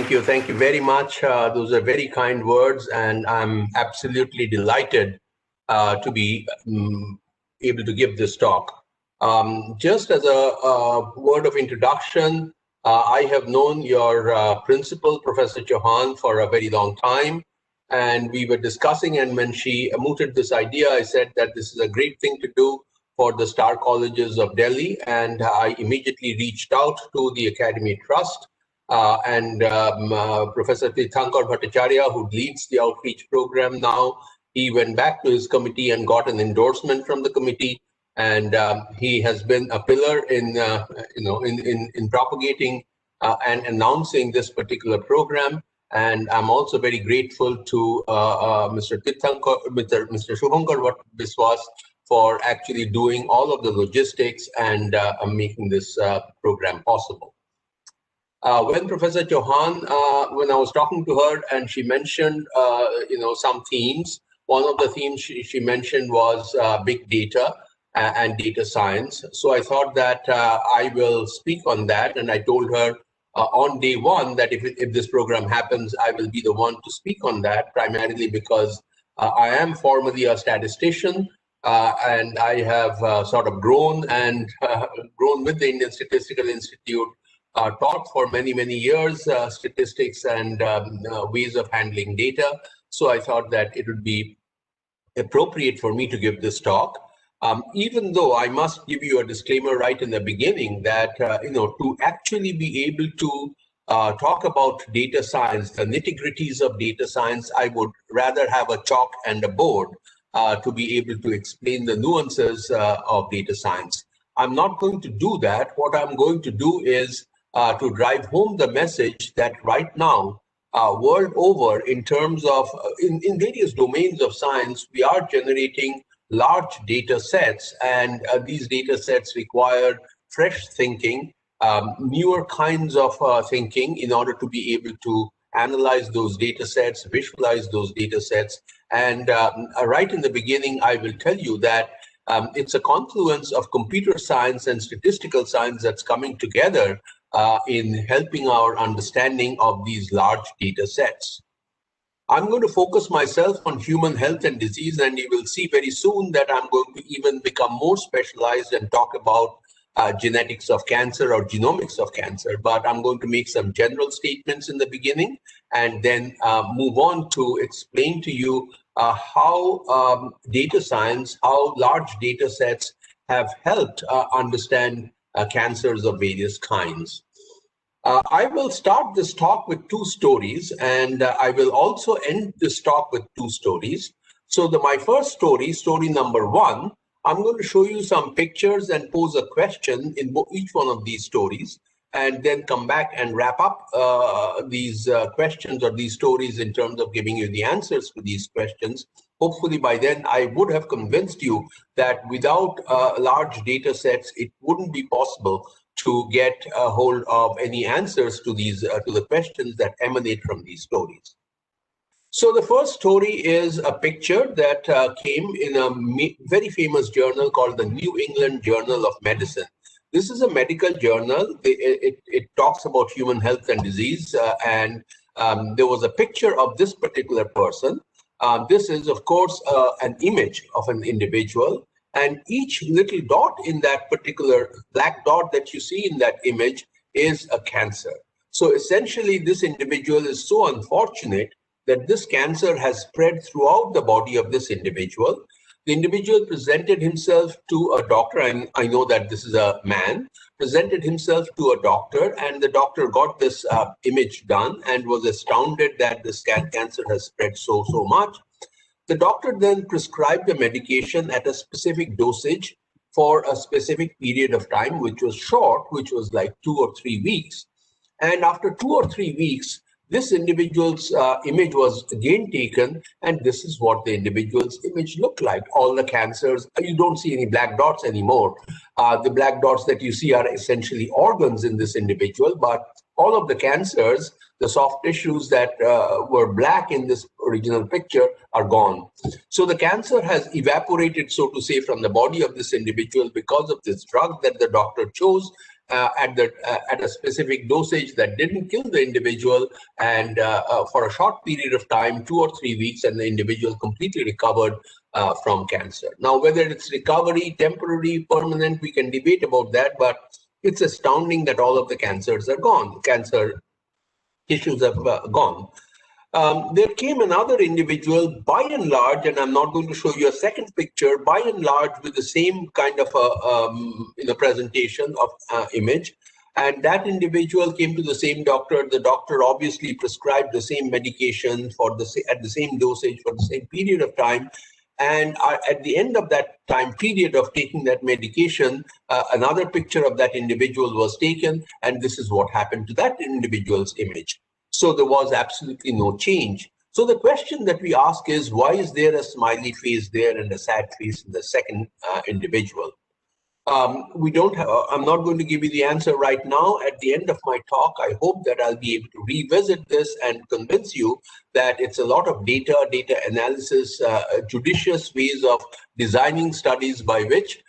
Thank you very much. Those are very kind words, and I'm absolutely delighted to be able to give this talk. Just as a word of introduction, I have known your principal, Professor Chauhan, for a very long time, and we were discussing, and when she mooted this idea, I said that this is a great thing to do for the Star Colleges of Delhi, and I immediately reached out to the Academy Trust. Professor Tirthankar Bhattacharya, who leads the outreach program now, he went back to his committee and got an endorsement from the committee, and he has been a pillar in propagating and announcing this particular program. And I'm also very grateful to Mr. Shubhankar Biswas for actually doing all of the logistics and making this program possible. When Professor Chauhan, when I was talking to her and she mentioned, some themes, one of the themes she mentioned was big data and data science. So I thought that I will speak on that. And I told her on day one that if this program happens, I will be the one to speak on that, primarily because I am formerly a statistician. And I have sort of grown with the Indian Statistical Institute, taught for many, many years statistics and ways of handling data. So I thought that it would be appropriate for me to give this talk. Even though I must give you a disclaimer right in the beginning that, to actually be able to talk about data science, the nitty-gritties of data science, I would rather have a chalk and a board to be able to explain the nuances of data science. I'm not going to do that. What I'm going to do is to drive home the message that right now, world over, in terms of, in various domains of science, we are generating large data sets, and these data sets require fresh thinking, newer kinds of thinking in order to be able to analyze those data sets, visualize those data sets. And right in the beginning, I will tell you that it's a confluence of computer science and statistical science that's coming together in helping our understanding of these large data sets. I'm going to focus myself on human health and disease, and you will see very soon that I'm going to even become more specialized and talk about genetics of cancer or genomics of cancer. But I'm going to make some general statements in the beginning and then move on to explain to you how data science, how large data sets have helped understand cancers of various kinds. I will start this talk with two stories, and I will also end this talk with two stories. So my first story, story number one, I'm going to show you some pictures and pose a question in each one of these stories, and then come back and wrap up these questions or these stories in terms of giving you the answers to these questions. Hopefully by then I would have convinced you that without large data sets, it wouldn't be possible to get a hold of any answers to these to the questions that emanate from these stories. So the first story is a picture that came in a very famous journal called the New England Journal of Medicine. This is a medical journal. It talks about human health and disease, and there was a picture of this particular person. This is, of course, an image of an individual. And each little dot in that particular black dot that you see in that image is a cancer. So essentially, this individual is so unfortunate that this cancer has spread throughout the body of this individual. The individual presented himself to a doctor, and I know that this is a man, presented himself to a doctor, and the doctor got this image done and was astounded that this cancer has spread so much. The doctor then prescribed a medication at a specific dosage for a specific period of time, which was short, which was like 2 or 3 weeks. And after 2 or 3 weeks, this individual's image was again taken, and this is what the individual's image looked like. All the cancers, you don't see any black dots anymore. The black dots that you see are essentially organs in this individual, but all of the cancers, the soft tissues that were black in this original picture are gone. So the cancer has evaporated, so to say, from the body of this individual because of this drug that the doctor chose. at a specific dosage that didn't kill the individual, and for a short period of time, 2 or 3 weeks, and the individual completely recovered from cancer. Now, whether it's recovery, temporary, permanent, we can debate about that, but it's astounding that all of the cancers are gone. Cancer tissues have gone. There came another individual, by and large, and I'm not going to show you a second picture, by and large with the same kind of a presentation of image. And that individual came to the same doctor. The doctor obviously prescribed the same medication at the same dosage for the same period of time. And at the end of that time period of taking that medication, another picture of that individual was taken, and this is what happened to that individual's image. So there was absolutely no change. So the question that we ask is, why is there a smiley face there and a sad face in the second individual? I'm not going to give you the answer right now. At the end of my talk, I hope that I'll be able to revisit this and convince you that it's a lot of data analysis, judicious ways of designing studies by which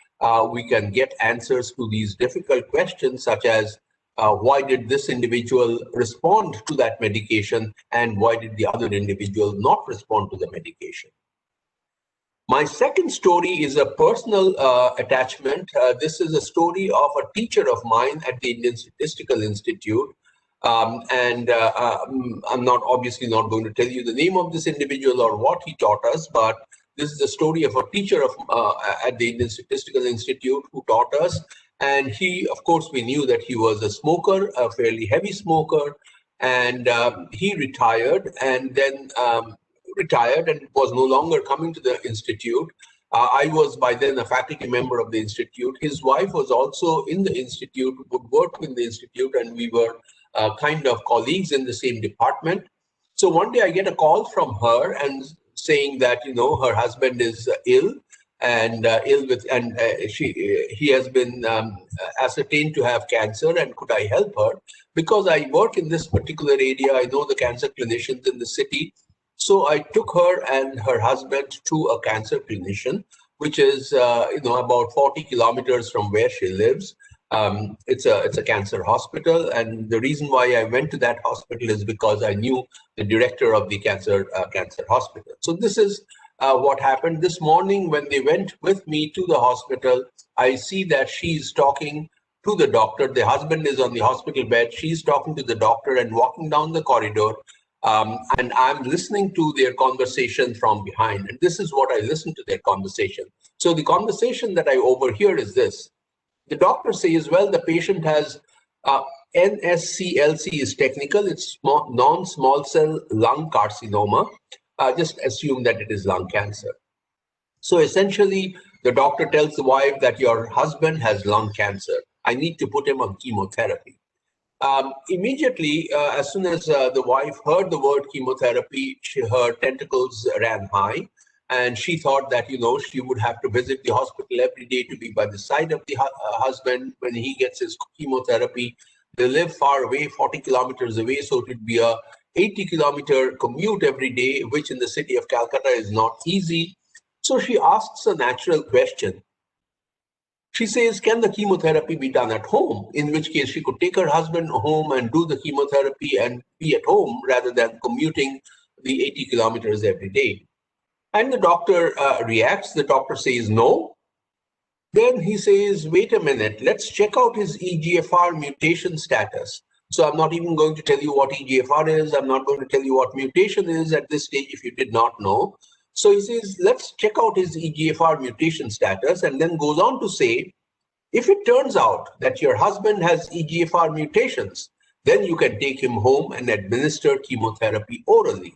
we can get answers to these difficult questions, such as why did this individual respond to that medication, and why did the other individual not respond to the medication? My second story is a personal attachment. This is a story of a teacher of mine at the Indian Statistical Institute. I'm obviously not going to tell you the name of this individual or what he taught us, but this is the story of a teacher at the Indian Statistical Institute who taught us. And he, of course, we knew that he was a smoker, a fairly heavy smoker, and he retired and then retired and was no longer coming to the institute. I was by then a faculty member of the institute. His wife was also in the institute, would work in the institute, and we were kind of colleagues in the same department. So one day I get a call from her and saying that, you know, her husband is ill and he has been ascertained to have cancer, and could I help her? Because I work in this particular area, I know the cancer clinicians in the city. So I took her and her husband to a cancer clinician, which is about 40 kilometers from where she lives. It's a cancer hospital, and the reason why I went to that hospital is because I knew the director of the cancer hospital. So this is what happened this morning when they went with me to the hospital. I see that she's talking to the doctor. The husband is on the hospital bed. She's talking to the doctor and walking down the corridor. And I'm listening to their conversation from behind. And this is what I listen to their conversation. So the conversation that I overhear is this. The doctor says, well, the patient has NSCLC is technical. It's non-small cell lung carcinoma. Just assume that it is lung cancer. So essentially, the doctor tells the wife that your husband has lung cancer. I need to put him on chemotherapy. Immediately, as soon as the wife heard the word chemotherapy, her tentacles ran high, and she thought that, you know, she would have to visit the hospital every day to be by the side of the husband when he gets his chemotherapy. They live far away, 40 kilometers away, so it would be a 80-kilometer commute every day, which in the city of Calcutta is not easy. So she asks a natural question. She says, can the chemotherapy be done at home? In which case she could take her husband home and do the chemotherapy and be at home rather than commuting the 80 kilometers every day. And the doctor reacts. The doctor says no. Then he says, wait a minute, let's check out his EGFR mutation status. So I'm not even going to tell you what EGFR is. I'm not going to tell you what mutation is at this stage if you did not know. So he says, let's check out his EGFR mutation status, and then goes on to say, if it turns out that your husband has EGFR mutations, then you can take him home and administer chemotherapy orally.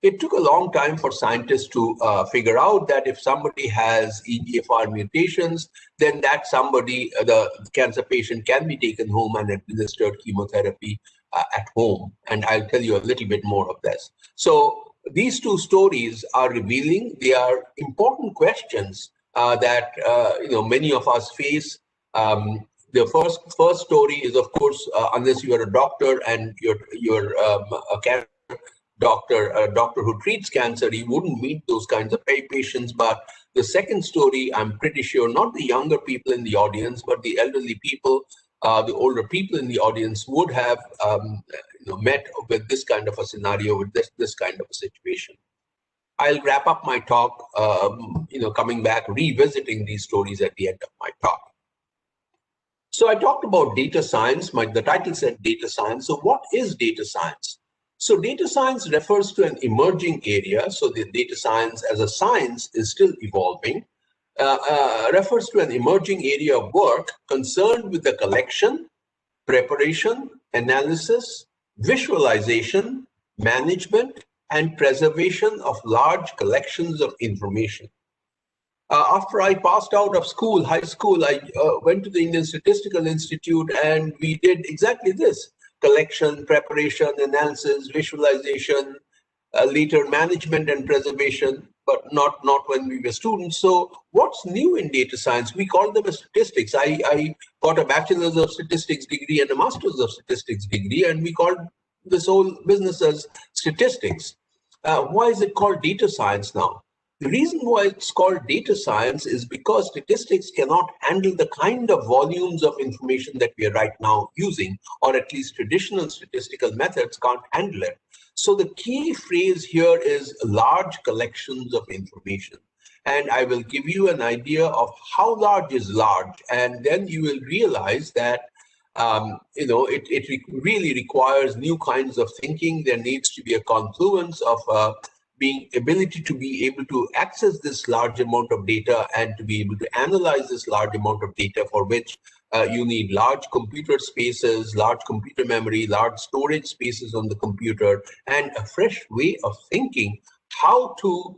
It took a long time for scientists to figure out that if somebody has EGFR mutations, then that somebody, the cancer patient, can be taken home and administered chemotherapy at home. And I'll tell you a little bit more of this. So these two stories are revealing. They are important questions that many of us face. The first story is, of course, unless you are a doctor and you're a cancer doctor, a doctor who treats cancer, you wouldn't meet those kinds of patients. But the second story, I'm pretty sure, not the younger people in the audience, but the elderly people the older people in the audience would have met with this kind of a scenario, with this kind of a situation. I'll wrap up my talk, coming back, revisiting these stories at the end of my talk. So I talked about data science. The title said data science. So what is data science? So data science refers to an emerging area. So the data science as a science is still evolving. Refers to an emerging area of work concerned with the collection, preparation, analysis, visualization, management, and preservation of large collections of information. After I passed out of school, high school, I went to the Indian Statistical Institute, and we did exactly this: collection, preparation, analysis, visualization, later management and preservation, but not when we were students. So what's new in data science? We call them as statistics. I got a bachelor's of statistics degree and a master's of statistics degree, and we called this whole business as statistics. Why is it called data science now? The reason why it's called data science is because statistics cannot handle the kind of volumes of information that we are right now using, or at least traditional statistical methods can't handle it. So the key phrase here is large collections of information. And I will give you an idea of how large is large, and then you will realize that it really requires new kinds of thinking. There needs to be a confluence of ability to be able to access this large amount of data and to be able to analyze this large amount of data, for which you need large computer spaces, large computer memory, large storage spaces on the computer, and a fresh way of thinking how to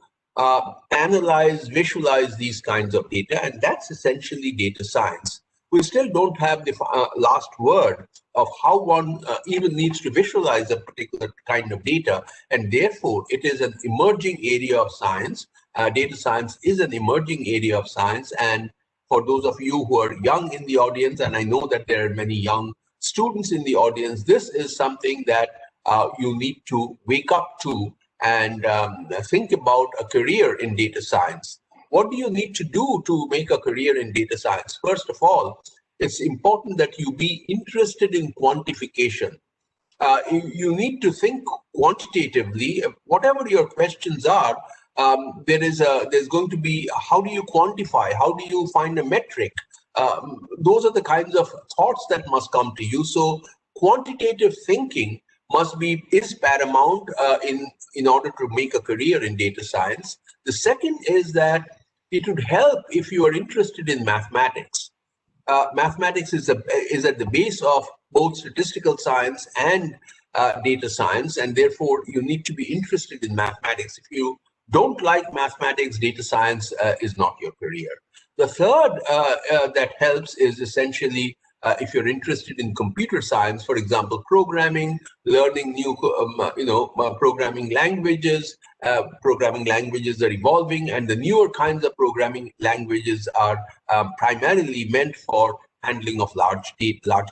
analyze, visualize these kinds of data. And that's essentially data science. We still don't have the last word of how one even needs to visualize a particular kind of data, and therefore it is an emerging area of science. Data science is an emerging area of science, and for those of you who are young in the audience, and I know that there are many young students in the audience, this is something that you need to wake up to and think about a career in data science. What do you need to do to make a career in data science? First of all, it's important that you be interested in quantification. You need to think quantitatively. Whatever your questions are, there's going to be, how do you quantify? How do you find a metric? Those are the kinds of thoughts that must come to you. So quantitative thinking is paramount in order to make a career in data science. The second is that it would help if you are interested in mathematics. Mathematics is at the base of both statistical science and data science, and therefore you need to be interested in mathematics. If you don't like mathematics, data science is not your career. The third that helps is essentially if you're interested in computer science, for example, programming, learning new, programming languages. Programming languages are evolving, and the newer kinds of programming languages are primarily meant for handling of large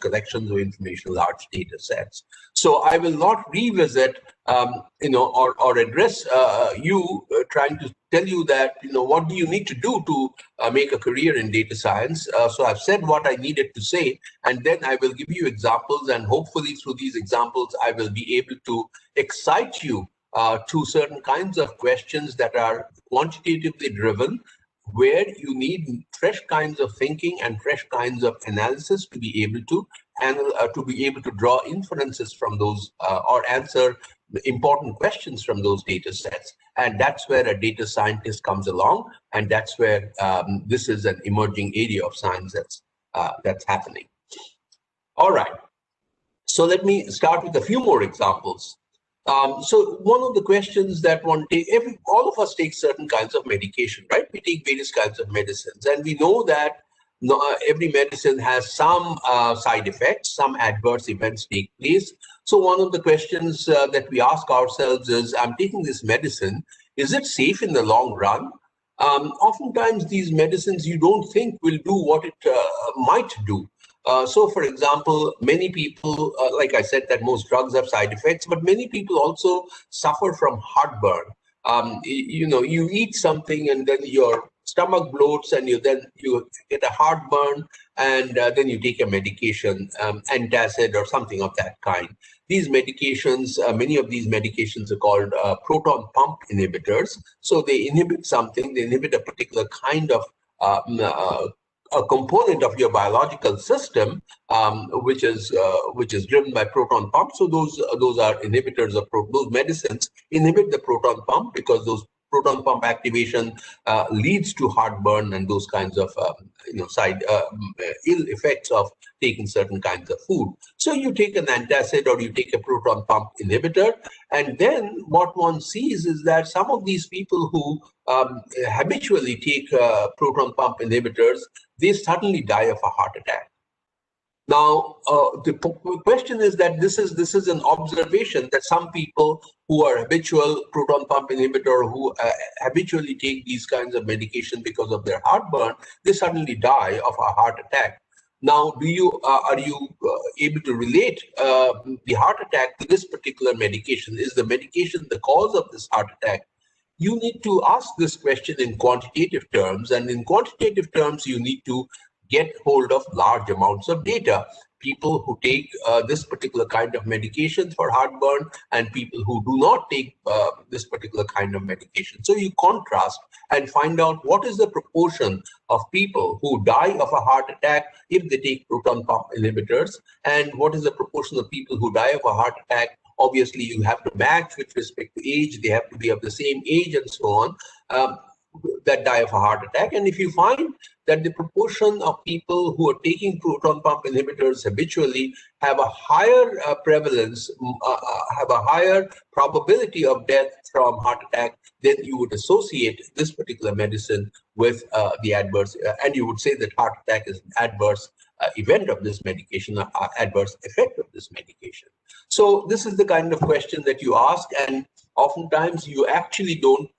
collections of information, large data sets. So I will not revisit, or address you trying to tell you that, what do you need to do to make a career in data science. So I've said what I needed to say, and then I will give you examples, and hopefully through these examples, I will be able to excite you to certain kinds of questions that are quantitatively driven, where you need fresh kinds of thinking and fresh kinds of analysis to be able to draw inferences from those or answer important questions from those data sets. And that's where a data scientist comes along, and that's where this is an emerging area of science that's happening. All right, so let me start with a few more examples. So one of the questions that all of us take certain kinds of medication, right? We take various kinds of medicines, and we know that every medicine has some side effects, some adverse events take place. So one of the questions that we ask ourselves is, I'm taking this medicine, is it safe in the long run? Oftentimes these medicines you don't think will do what it might do. So, for example, many people, like I said, that most drugs have side effects, but many people also suffer from heartburn. You eat something and then your stomach bloats, and you get a heartburn, and then you take a medication, antacid or something of that kind. These medications, many of these medications are called proton pump inhibitors. So they inhibit something, they inhibit a particular kind of a component of your biological system, which is driven by proton pump. So those are inhibitors of those medicines inhibit the proton pump, because those proton pump activation leads to heartburn and those kinds of side ill effects of taking certain kinds of food. So you take an antacid or you take a proton pump inhibitor, and then what one sees is that some of these people who habitually take proton pump inhibitors, they suddenly die of a heart attack. Now, the question is that this is an observation that some people who are habitual proton pump inhibitor, who habitually take these kinds of medication because of their heartburn, they suddenly die of a heart attack. Now, are you able to relate the heart attack to this particular medication? Is the medication the cause of this heart attack? You need to ask this question in quantitative terms, and in quantitative terms, you need to get hold of large amounts of data. People who take this particular kind of medication for heartburn and people who do not take this particular kind of medication. So you contrast and find out what is the proportion of people who die of a heart attack if they take proton pump inhibitors, and what is the proportion of people who die of a heart attack. Obviously, you have to match with respect to age. They have to be of the same age and so on, that die of a heart attack. And if you find that the proportion of people who are taking proton pump inhibitors habitually have a higher prevalence, have a higher probability of death from heart attack, then you would associate this particular medicine with the adverse, and you would say that heart attack is an adverse event of this medication, adverse effect of this medication. So this is the kind of question that you ask, and oftentimes you actually don't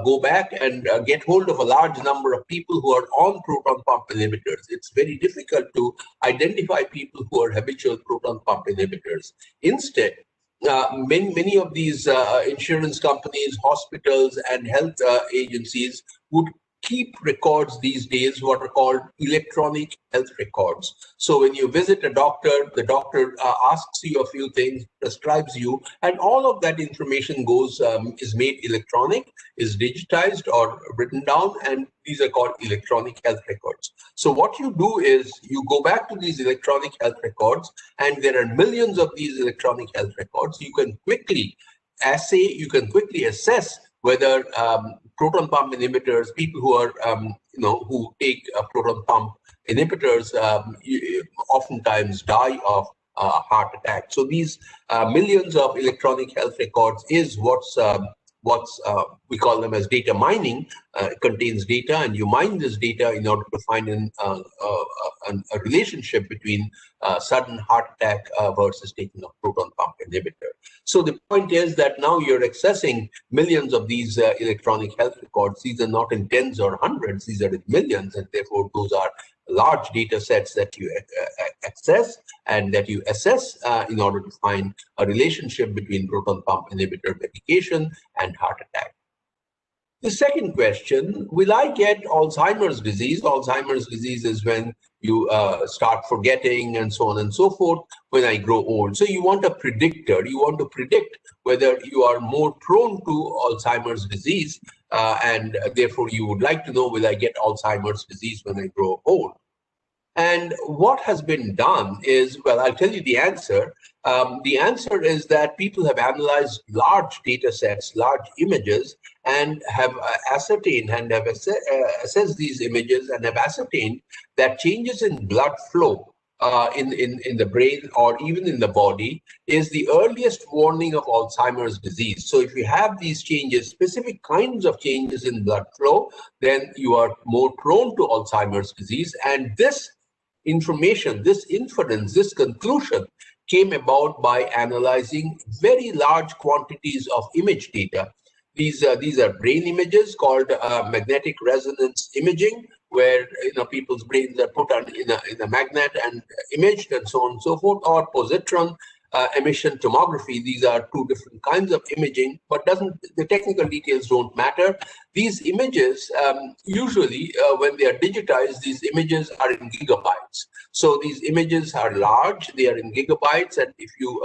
go back and get hold of a large number of people who are on proton pump inhibitors. It's very difficult to identify people who are habitual proton pump inhibitors. Instead, many of these insurance companies, hospitals, and health agencies would keep records these days, what are called electronic health records. So when you visit a doctor, the doctor asks you a few things, prescribes you, and all of that information goes is made electronic, is digitized or written down, and these are called electronic health records. So what you do is you go back to these electronic health records, and there are millions of these electronic health records. You can quickly assess whether proton pump inhibitors, people who are, who take proton pump inhibitors, oftentimes die of heart attack. So these millions of electronic health records is what's we call them as data mining. It contains data, and you mine this data in order to find a relationship between sudden heart attack versus taking a proton pump inhibitor. So the point is that now you're accessing millions of these electronic health records. These are not in tens or hundreds, these are in millions, and therefore those are large data sets that you access and that you assess in order to find a relationship between proton pump inhibitor medication and heart attack. The second question, will I get Alzheimer's disease? Alzheimer's disease is when you start forgetting and so on and so forth when I grow old. So you want a predictor. You want to predict whether you are more prone to Alzheimer's disease, and therefore you would like to know, will I get Alzheimer's disease when I grow old? And what has been done is, well, I'll tell you the answer. The answer is that people have analyzed large data sets, large images, and have ascertained and have assessed these images and have ascertained that changes in blood flow in the brain or even in the body is the earliest warning of Alzheimer's disease. So if you have these changes, specific kinds of changes in blood flow, then you are more prone to Alzheimer's disease. And this information, this inference, this conclusion came about by analyzing very large quantities of image data. These are brain images called magnetic resonance imaging, where people's brains are put on in a magnet and imaged and so on and so forth, or positron emission tomography. These are two different kinds of imaging, but the technical details don't matter. These images, usually when they are digitized, these images are in gigabytes. So these images are large, they are in gigabytes, and if you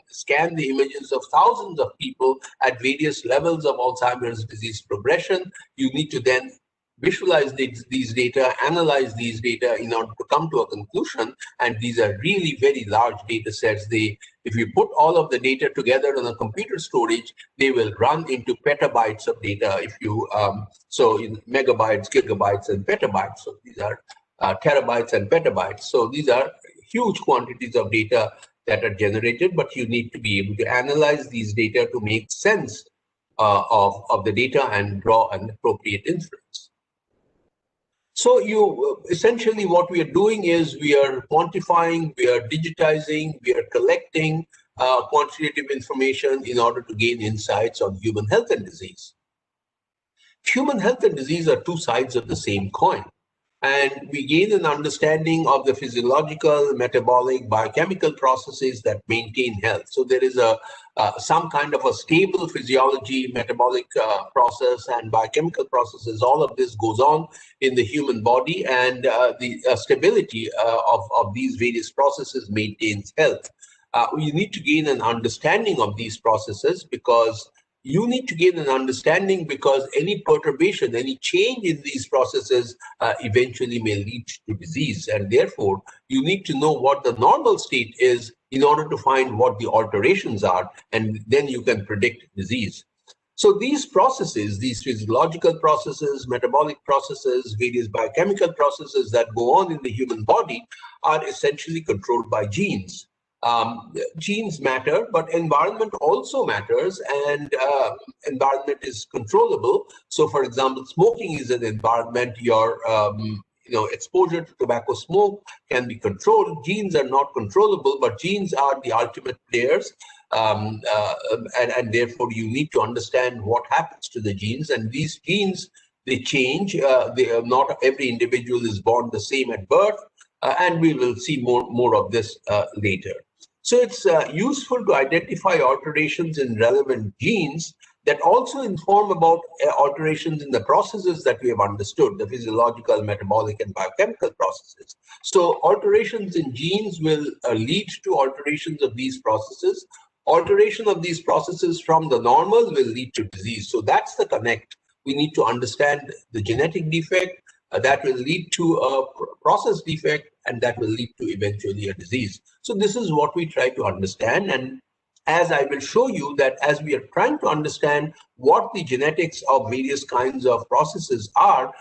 scan the images of thousands of people at various levels of Alzheimer's disease progression, you need to then visualize these data, analyze these data in order to come to a conclusion. And these are really very large data sets. If you put all of the data together on a computer storage, they will run into petabytes of data. If you so in megabytes, gigabytes, and petabytes. So these are terabytes and petabytes. So these are huge quantities of data that are generated, but you need to be able to analyze these data to make sense of the data and draw an appropriate inference. So essentially what we are doing is we are quantifying, we are digitizing, we are collecting quantitative information in order to gain insights on human health and disease. Human health and disease are two sides of the same coin. And we gain an understanding of the physiological, metabolic, biochemical processes that maintain health. So there is some kind of a stable physiology, metabolic process, and biochemical processes. All of this goes on in the human body, and the stability of these various processes maintains health. You need to gain an understanding of these processes because any perturbation, any change in these processes eventually may lead to disease. And therefore, you need to know what the normal state is in order to find what the alterations are, and then you can predict disease. So these processes, these physiological processes, metabolic processes, various biochemical processes that go on in the human body are essentially controlled by genes. Genes matter, but environment also matters, and environment is controllable. So, for example, smoking is an environment. Your exposure to tobacco smoke can be controlled. Genes are not controllable, but genes are the ultimate players, and therefore you need to understand what happens to the genes. And these genes, they change. Not every individual is born the same at birth, and we will see more of this later. So it's useful to identify alterations in relevant genes that also inform about alterations in the processes that we have understood, the physiological, metabolic, and biochemical processes. So alterations in genes will lead to alterations of these processes. Alteration of these processes from the normal will lead to disease. So that's the connect. We need to understand the genetic defect that will lead to a process defect, and that will lead to eventually a disease. So this is what we try to understand. And as I will show you that as we are trying to understand what the genetics of various kinds of processes are,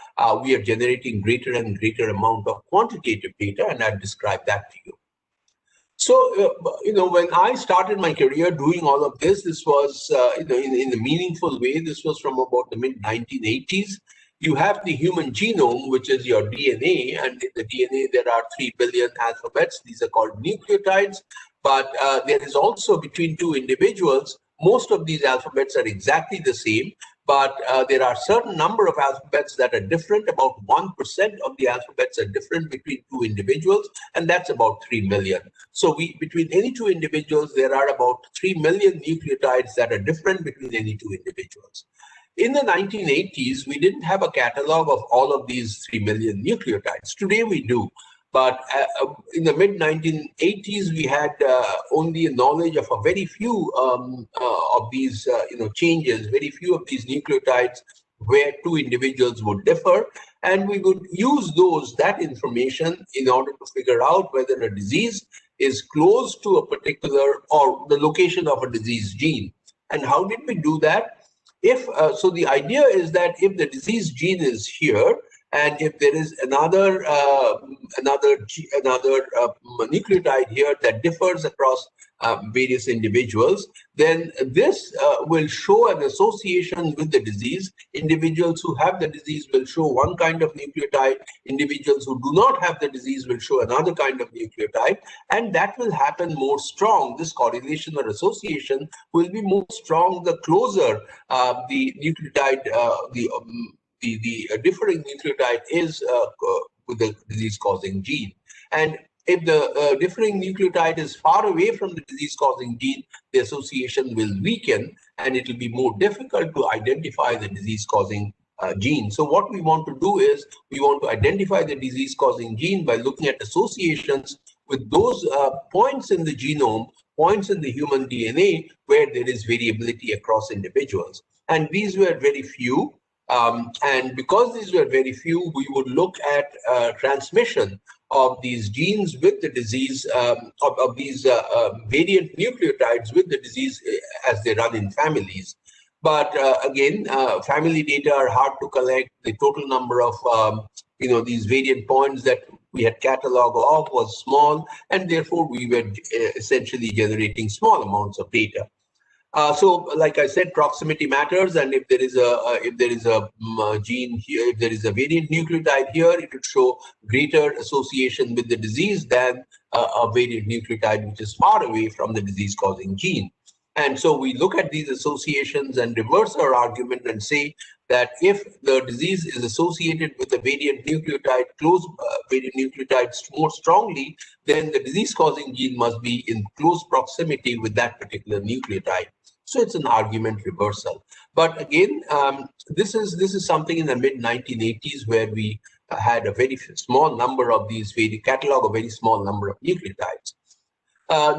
we are generating greater and greater amount of quantitative data, and I'll describe that to you. So, when I started my career doing all of this, this was, in a meaningful way, this was from about the mid-1980s. You have the human genome, which is your DNA, and in the DNA there are 3 billion alphabets. These are called nucleotides, but there is also between two individuals, most of these alphabets are exactly the same, but there are certain number of alphabets that are different. About 1% of the alphabets are different between two individuals, and that's about 3 million. So between any two individuals, there are about 3 million nucleotides that are different between any two individuals. In the 1980s, we didn't have a catalog of all of these 3 million nucleotides. Today we do. But in the mid-1980s, we had only a knowledge of a very few of these changes, very few of these nucleotides where two individuals would differ. And we would use that information in order to figure out whether a disease is close to a particular, or the location of a disease gene. And how did we do that? So the idea is that if the disease gene is here, and if there is another nucleotide here that differs across various individuals, then this will show an association with the disease. Individuals who have the disease will show one kind of nucleotide. Individuals who do not have the disease will show another kind of nucleotide, and that will happen more strong. This correlation or association will be more strong the closer the nucleotide, the differing nucleotide is with the disease-causing gene. And if the differing nucleotide is far away from the disease-causing gene, the association will weaken, and it will be more difficult to identify the disease-causing gene. So what we want to do is we want to identify the disease-causing gene by looking at associations with those points in the genome, points in the human DNA where there is variability across individuals. And these were very few. And because these were very few, we would look at transmission of these genes with the disease, of these variant nucleotides with the disease as they run in families. But again, family data are hard to collect. The total number of these variant points that we had catalog of was small, and therefore we were essentially generating small amounts of data. So, like I said, proximity matters, and if there is a gene here, if there is a variant nucleotide here, it would show greater association with the disease than a variant nucleotide which is far away from the disease-causing gene. And so we look at these associations and reverse our argument and say that if the disease is associated with a variant nucleotide, close variant nucleotides more strongly, then the disease-causing gene must be in close proximity with that particular nucleotide. So it's an argument reversal. But again, this is something in the mid-1980s where we had a very small number of these, catalog a very small number of nucleotides.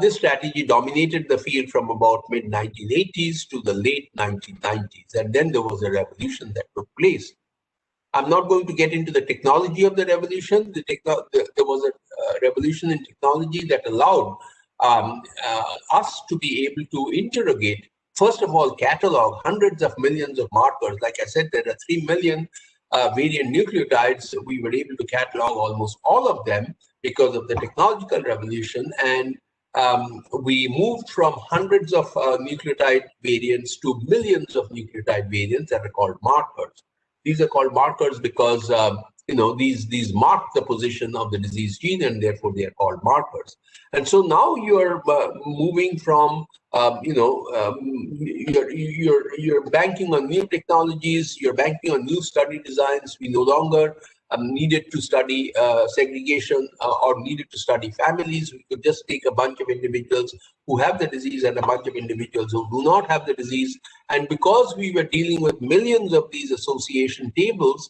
This strategy dominated the field from about mid-1980s to the late 1990s, and then there was a revolution that took place. I'm not going to get into the technology of the revolution. There was a revolution in technology that allowed us to be able to interrogate, first of all, catalog hundreds of millions of markers. Like I said, there are 3 million variant nucleotides. We were able to catalog almost all of them because of the technological revolution, and we moved from hundreds of nucleotide variants to millions of nucleotide variants that are called markers. These are called markers because these mark the position of the disease gene, and therefore they are called markers. And so now you are moving from you're banking on new technologies, you're banking on new study designs. We no longer needed to study segregation or needed to study families. We could just take a bunch of individuals who have the disease and a bunch of individuals who do not have the disease. And because we were dealing with millions of these association tables,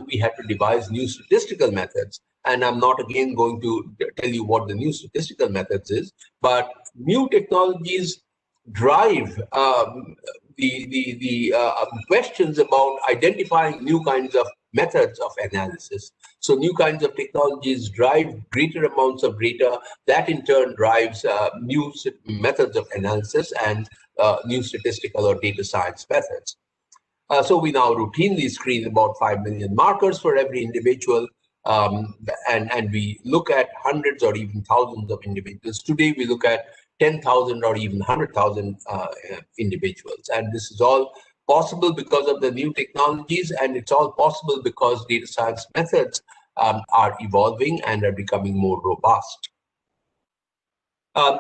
we had to devise new statistical methods. And I'm not again going to tell you what the new statistical methods is, but new technologies drive the questions about identifying new kinds of methods of analysis. So new kinds of technologies drive greater amounts of data that in turn drives new methods of analysis and new statistical or data science methods. So we now routinely screen about 5 million markers for every individual, and we look at hundreds or even thousands of individuals. Today we look at 10,000 or even 100,000 individuals, and this is all possible because of the new technologies, and it's all possible because data science methods are evolving and are becoming more robust.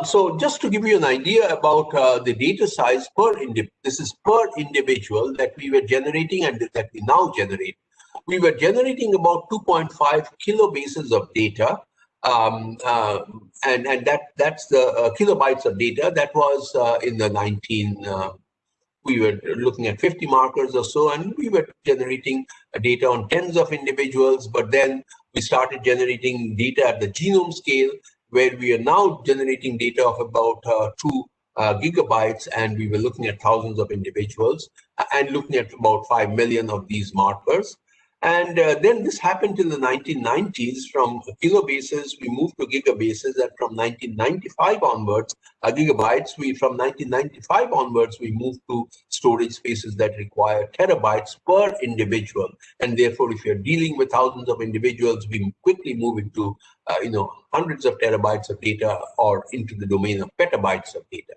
So just to give you an idea about the data size per this is per individual that we were generating and that we now generate. We were generating about 2.5 kilobases of data, and that's the kilobytes of data. That was in the we were looking at 50 markers or so, and we were generating data on tens of individuals, but then we started generating data at the genome scale, where we are now generating data of about 2 gigabytes, and we were looking at thousands of individuals and looking at about 5 million of these markers. And then this happened till the 1990s. From kilobases, we moved to gigabases, and from 1995 onwards, from 1995 onwards, we moved to storage spaces that require terabytes per individual. And therefore, if you're dealing with thousands of individuals, we quickly move into, hundreds of terabytes of data or into the domain of petabytes of data.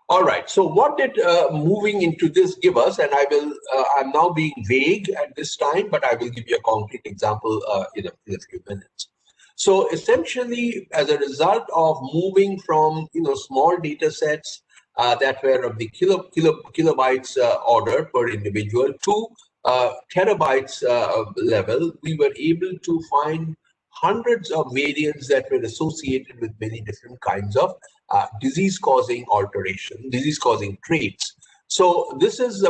All right, so what did moving into this give us? And I'm now being vague at this time, but I will give you a concrete example in a few minutes. So essentially, as a result of moving from small data sets that were of the kilobytes order per individual to terabytes level, we were able to find hundreds of variants that were associated with many different kinds of disease-causing alteration, disease-causing traits. So this is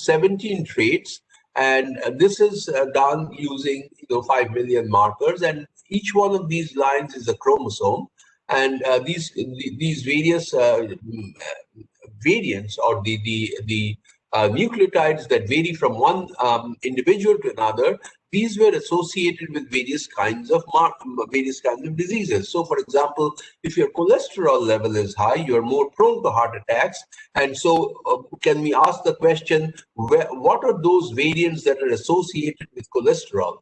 17 traits, and this is done using 5 million markers, and each one of these lines is a chromosome, and these various variants, or the nucleotides that vary from one individual to another, these were associated with various kinds of diseases. So, for example, if your cholesterol level is high, you're more prone to heart attacks. And so, can we ask the question, what are those variants that are associated with cholesterol?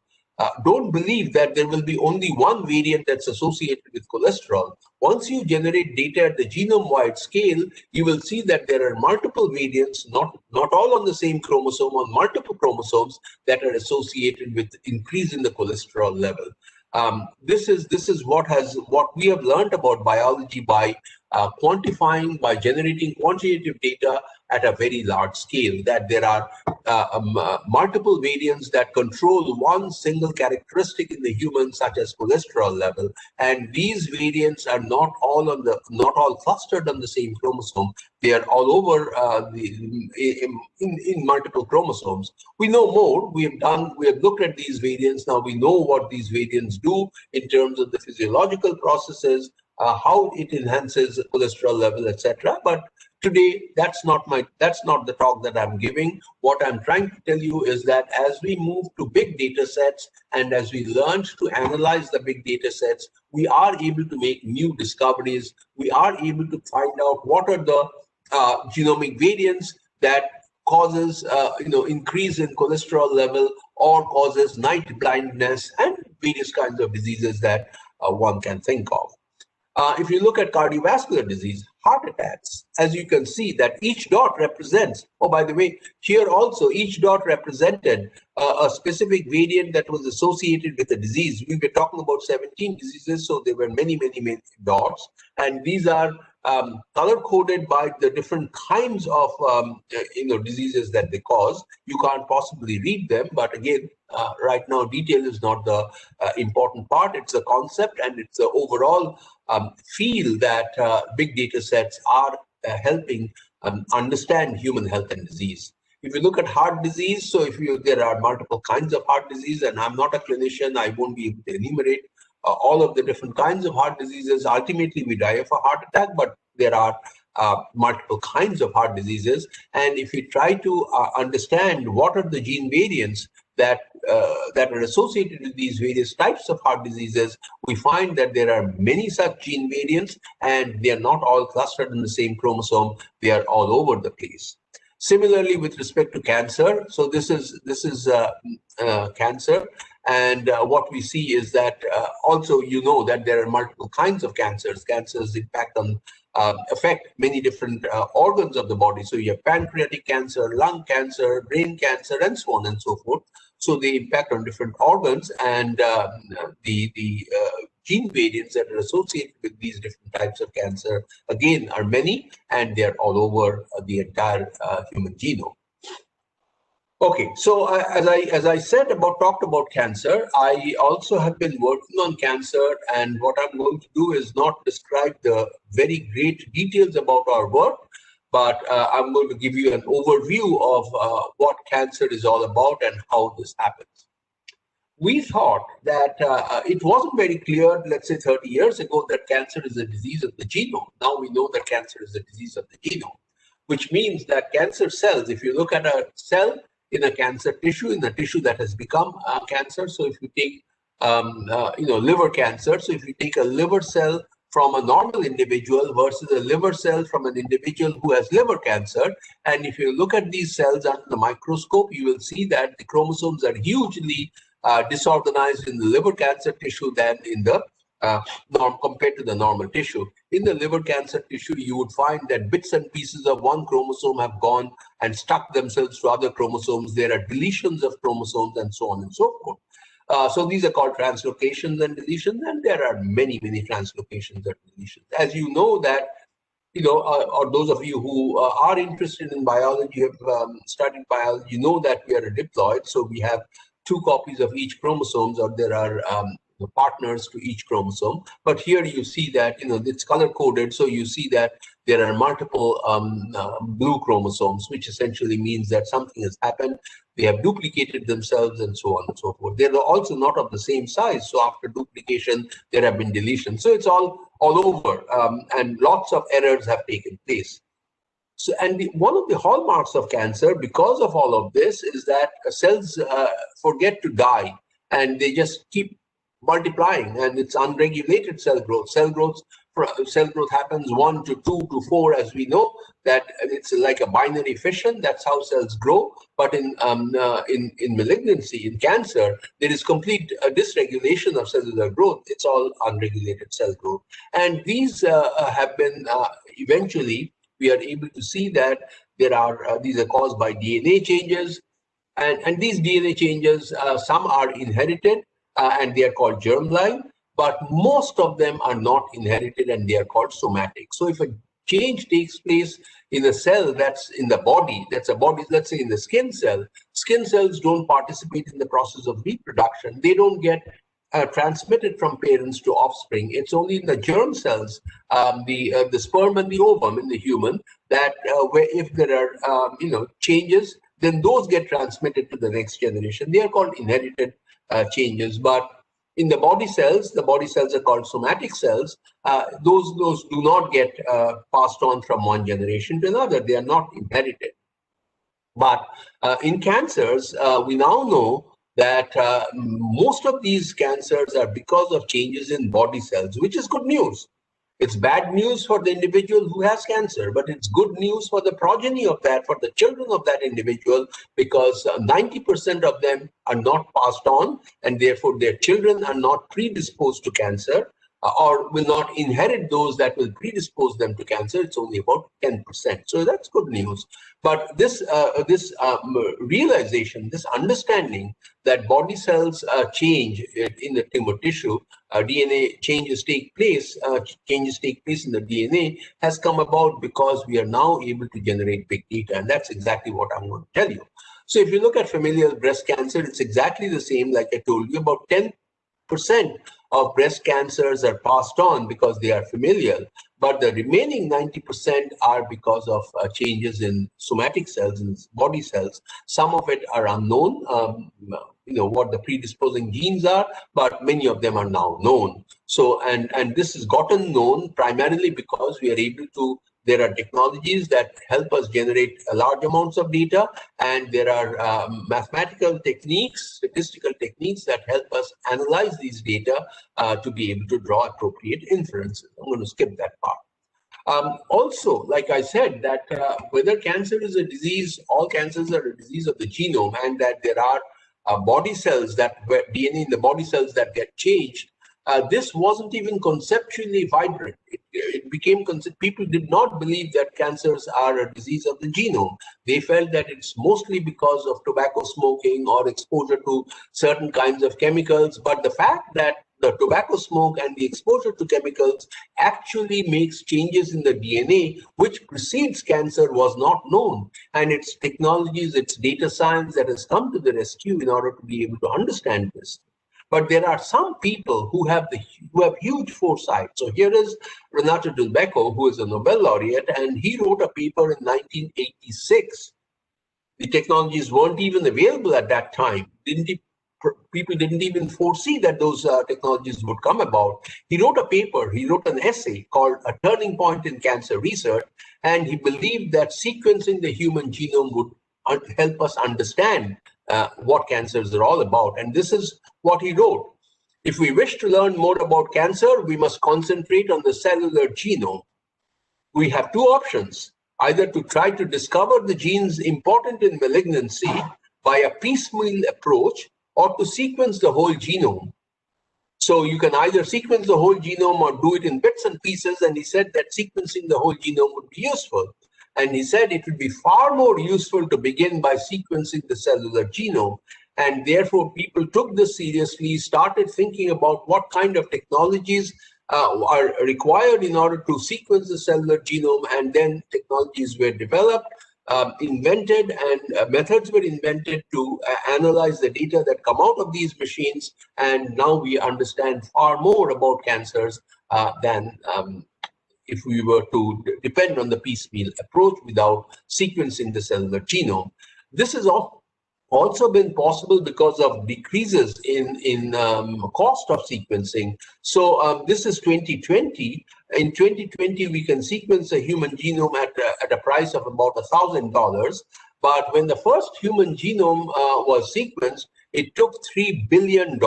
Don't believe that there will be only one variant that's associated with cholesterol. Once you generate data at the genome-wide scale, you will see that there are multiple variants, not all on the same chromosome, on multiple chromosomes, that are associated with increase in the cholesterol level. This is what we have learned about biology by quantifying, by generating quantitative data at a very large scale, that there are multiple variants that control one single characteristic in the human, such as cholesterol level, and these variants are not all clustered on the same chromosome. They are all over in multiple chromosomes. We know more. We have looked at these variants. Now we know what these variants do in terms of the physiological processes, how it enhances cholesterol level, etc. But today, that's not the talk that I'm giving. What I'm trying to tell you is that as we move to big data sets, and as we learn to analyze the big data sets, we are able to make new discoveries. We are able to find out what are the genomic variants that causes increase in cholesterol level, or causes night blindness, and various kinds of diseases that one can think of. If you look at cardiovascular disease, heart attacks, as you can see that each dot represents, oh, by the way, here also each dot represented a specific variant that was associated with a disease. We were talking about 17 diseases, so there were many dots, and these are color-coded by the different kinds of diseases that they cause. You can't possibly read them, but again, right now detail is not the important part. It's the concept, and it's the overall feel that big data sets are helping understand human health and disease. If you look at heart disease, so there are multiple kinds of heart disease, and I'm not a clinician, I won't be able to enumerate all of the different kinds of heart diseases. Ultimately, we die of a heart attack, but there are multiple kinds of heart diseases. And if we try to understand what are the gene variants that are associated with these various types of heart diseases, we find that there are many such gene variants, and they are not all clustered in the same chromosome. They are all over the place. Similarly, with respect to cancer, so this is cancer, and what we see is that also that there are multiple kinds of cancers. Cancers affect many different organs of the body. So you have pancreatic cancer, lung cancer, brain cancer, and so on and so forth. So they impact on different organs, and the gene variants that are associated with these different types of cancer, again, are many, and they're all over the entire human genome. Okay, so as I talked about cancer, I also have been working on cancer, and what I'm going to do is not describe the very great details about our work, but I'm going to give you an overview of what cancer is all about and how this happens. We thought that it wasn't very clear, let's say 30 years ago, that cancer is a disease of the genome. Now we know that cancer is a disease of the genome, which means that cancer cells, if you look at a cell in a cancer tissue, in a tissue that has become cancer, so if you take liver cancer, so if you take a liver cell from a normal individual versus a liver cell from an individual who has liver cancer, and if you look at these cells under the microscope, you will see that the chromosomes are hugely disorganized in the liver cancer tissue than in the compared to the normal tissue. In the liver cancer tissue, you would find that bits and pieces of one chromosome have gone and stuck themselves to other chromosomes. There are deletions of chromosomes and so on and so forth. So these are called translocations and deletions, and there are many translocations and deletions. As you know that, or those of you who are interested in biology, have studied biology, you know that we are a diploid, so we have 2 copies of each chromosomes, or there are partners to each chromosome. But here you see that it's color coded, so you see that there are multiple blue chromosomes, which essentially means that something has happened. They have duplicated themselves and so on and so forth. They're also not of the same size, so after duplication there have been deletions. So it's all over, and lots of errors have taken place. So, and one of the hallmarks of cancer, because of all of this, is that cells forget to die, and they just keep multiplying, and it's unregulated cell growth. Cell growth happens 1 to 2 to 4, as we know, that it's like a binary fission. That's how cells grow. But in malignancy, in cancer, there is complete dysregulation of cellular growth. It's all unregulated cell growth, and these have been eventually. We are able to see that there are these are caused by DNA changes, and these DNA changes, some are inherited, and they are called germline, but most of them are not inherited, and they are called somatic. So if a change takes place in a cell that's in the body, let's say in the skin cells don't participate in the process of reproduction. They don't get transmitted from parents to offspring. It's only in the germ cells, the sperm and the ovum in the human, that where if there are changes, then those get transmitted to the next generation. They are called inherited changes. But in the body cells are called somatic cells. Those do not get passed on from one generation to another. They are not inherited. But in cancers, we now know that most of these cancers are because of changes in body cells, which is good news. It's bad news for the individual who has cancer, but it's good news for the progeny of that, for the children of that individual, because 90% of them are not passed on, and therefore their children are not predisposed to cancer, or will not inherit those that will predispose them to cancer. It's only about 10%. So that's good news. But this realization, this understanding that body cells change in the tumor tissue, DNA changes take place in the DNA, has come about because we are now able to generate big data. And that's exactly what I'm going to tell you. So if you look at familial breast cancer, it's exactly the same. Like I told you, about 10% of breast cancers are passed on because they are familial, but the remaining 90% are because of changes in somatic cells and body cells. Some of it are unknown, what the predisposing genes are, but many of them are now known. So, and this is gotten known primarily because we are able to. There are technologies that help us generate large amounts of data, and there are mathematical techniques, statistical techniques that help us analyze these data to be able to draw appropriate inferences. I'm going to skip that part. Also, like I said, that whether cancer is a disease, all cancers are a disease of the genome, and that there are body cells DNA in the body cells that get changed. This wasn't even conceptually vibrant. It became people did not believe that cancers are a disease of the genome. They felt that it's mostly because of tobacco smoking or exposure to certain kinds of chemicals. But the fact that the tobacco smoke and the exposure to chemicals actually makes changes in the DNA, which precedes cancer, was not known. And it's technologies, it's data science that has come to the rescue in order to be able to understand this. But there are some people who have huge foresight. So here is Renato Dulbecco, who is a Nobel laureate, and he wrote a paper in 1986. The technologies weren't even available at that time. People didn't even foresee that those technologies would come about. He wrote a paper, he wrote an essay called A Turning Point in Cancer Research, and he believed that sequencing the human genome would help us understand what cancers are all about. And this is what he wrote. If we wish to learn more about cancer, we must concentrate on the cellular genome. We have two options, either to try to discover the genes important in malignancy by a piecemeal approach, or to sequence the whole genome. So you can either sequence the whole genome or do it in bits and pieces. And he said that sequencing the whole genome would be useful. And he said it would be far more useful to begin by sequencing the cellular genome. And therefore, people took this seriously, started thinking about what kind of technologies are required in order to sequence the cellular genome, and then technologies were developed invented, and methods were invented to analyze the data that come out of these machines. And now we understand far more about cancers than if we were to depend on the piecemeal approach without sequencing the cellular genome. This has also been possible because of decreases in cost of sequencing. So this is 2020. In 2020, we can sequence a human genome at a price of about $1,000. But when the first human genome was sequenced, it took $3 billion.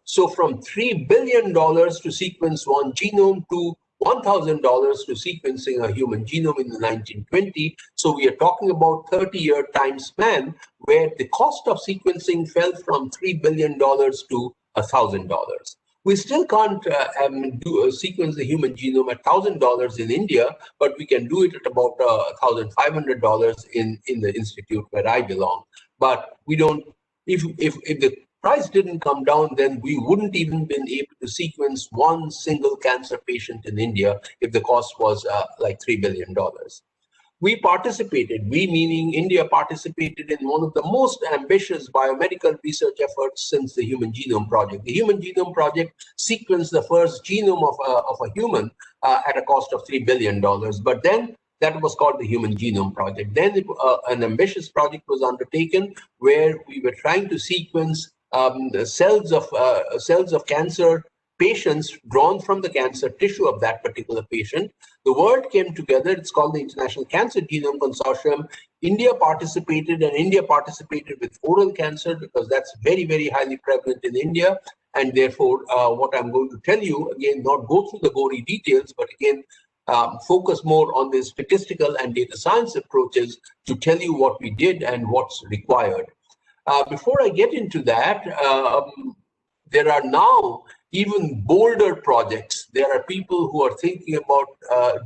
So from $3 billion to sequence one genome to $1,000 to sequencing a human genome in the 1920. So we are talking about 30-year time span where the cost of sequencing fell from $3 billion to $1,000. We still can't sequence the human genome at $1,000 in India, but we can do it at about $1,500 in the institute where I belong. But we don't, if the price didn't come down, then we wouldn't even been able to sequence one single cancer patient in India if the cost was like $3 billion. We participated, we meaning India participated in one of the most ambitious biomedical research efforts since the Human Genome Project. The Human Genome Project sequenced the first genome of a human at a cost of $3 billion. But then that was called the Human Genome Project. Then an ambitious project was undertaken where we were trying to sequence the cells of cancer patients drawn from the cancer tissue of that particular patient. The world came together. It's called the International Cancer Genome Consortium. India participated, and India participated with oral cancer because that's very, very highly prevalent in India. And therefore, what I'm going to tell you, again, not go through the gory details, but again, focus more on the statistical and data science approaches to tell you what we did and what's required. Before I get into that, there are now even bolder projects. There are people who are thinking about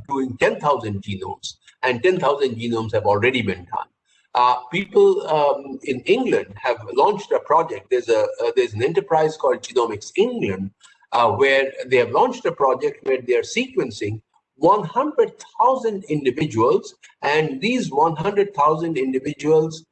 doing 10,000 genomes, and 10,000 genomes have already been done. People in England have launched a project. There's an enterprise called Genomics England, where they have launched a project where they are sequencing 100,000 individuals, and these 100,000 individuals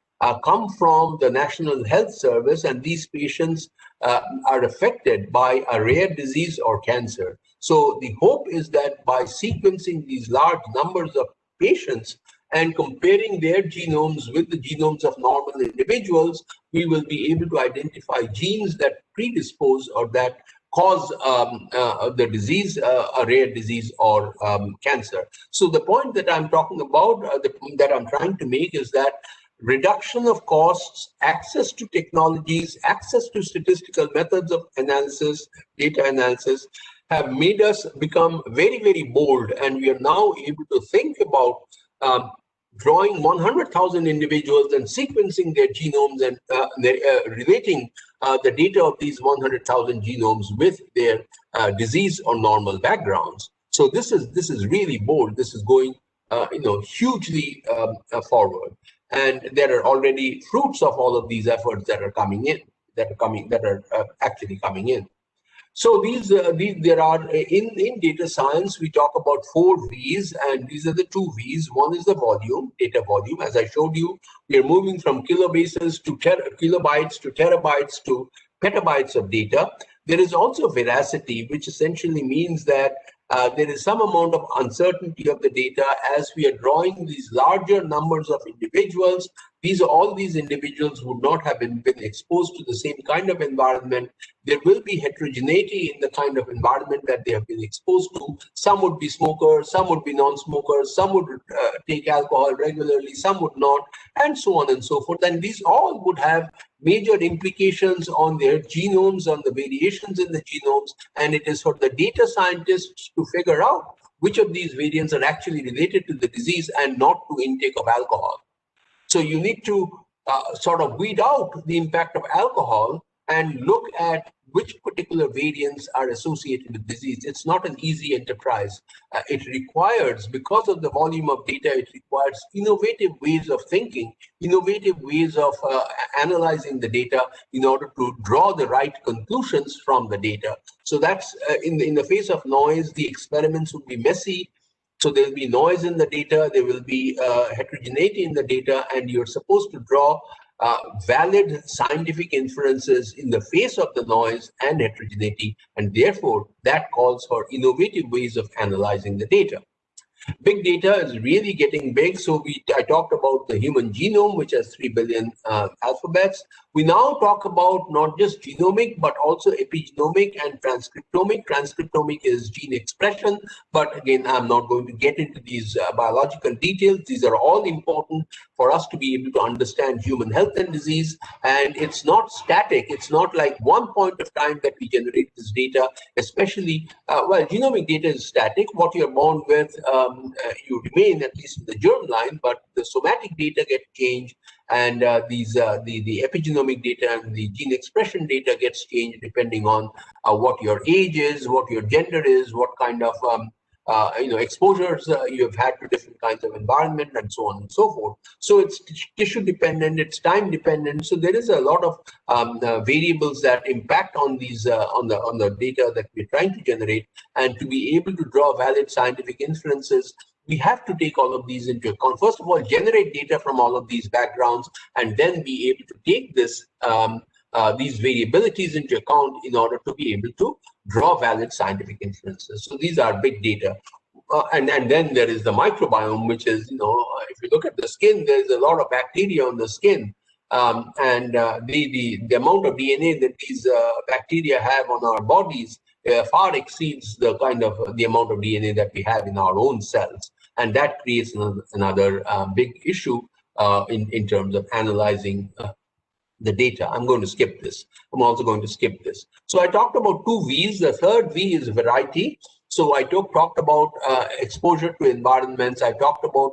come from the National Health Service, and these patients are affected by a rare disease or cancer. So the hope is that by sequencing these large numbers of patients and comparing their genomes with the genomes of normal individuals, we will be able to identify genes that predispose or that cause the disease, a rare disease or cancer. So the point that I'm talking about, that I'm trying to make is that reduction of costs, access to technologies, access to statistical methods of analysis, data analysis, have made us become very, very bold. And we are now able to think about drawing 100,000 individuals and sequencing their genomes and relating the data of these 100,000 genomes with their disease or normal backgrounds. So this is really bold. This is going hugely forward. And there are already fruits of all of these efforts that are coming in, that are actually coming in. So there are in data science, we talk about 4 V's, and these are the 2 V's. One is the volume, data volume. As I showed you, we are moving from kilobases to kilobytes to terabytes to petabytes of data. There is also veracity, which essentially means that there is some amount of uncertainty of the data as we are drawing these larger numbers of individuals. All these individuals would not have been exposed to the same kind of environment. There will be heterogeneity in the kind of environment that they have been exposed to. Some would be smokers, some would be non-smokers, some would take alcohol regularly, some would not, and so on and so forth. And these all would have major implications on their genomes, on the variations in the genomes, and it is for the data scientists to figure out which of these variants are actually related to the disease and not to intake of alcohol. So you need to sort of weed out the impact of alcohol and look at which particular variants are associated with disease. It's not an easy enterprise. It requires, because of the volume of data, it requires innovative ways of thinking, innovative ways of analyzing the data in order to draw the right conclusions from the data. So that's in the face of noise, the experiments would be messy. So there will be noise in the data, there will be heterogeneity in the data, and you're supposed to draw valid scientific inferences in the face of the noise and heterogeneity, and therefore that calls for innovative ways of analyzing the data. Big data is really getting big. So I talked about the human genome, which has 3 billion alphabets. We now talk about not just genomic, but also epigenomic and transcriptomic. Transcriptomic is gene expression, but again, I'm not going to get into these biological details. These are all important for us to be able to understand human health and disease. And it's not static. It's not like one point of time that we generate this data, especially, well, genomic data is static. What you're born with, you remain, at least in the germline, but the somatic data get changed, and the epigenomic data and the gene expression data gets changed depending on what your age is, what your gender is, what kind of exposures you have had to different kinds of environment, and so on and so forth. So it's tissue dependent, it's time dependent. So there is a lot of variables that impact on these on the data that we're trying to generate, and to be able to draw valid scientific inferences, we have to take all of these into account. First of all, generate data from all of these backgrounds, and then be able to take this these variabilities into account in order to be able to draw valid scientific inferences. So these are big data. And then there is the microbiome, which is, if you look at the skin, there's a lot of bacteria on the skin. The amount of DNA that these bacteria have on our bodies far exceeds the the amount of DNA that we have in our own cells. And that creates another big issue in terms of analyzing the data. I'm going to skip this. I'm also going to skip this. So I talked about 2 V's. The third V is variety. So I talked about exposure to environments. I talked about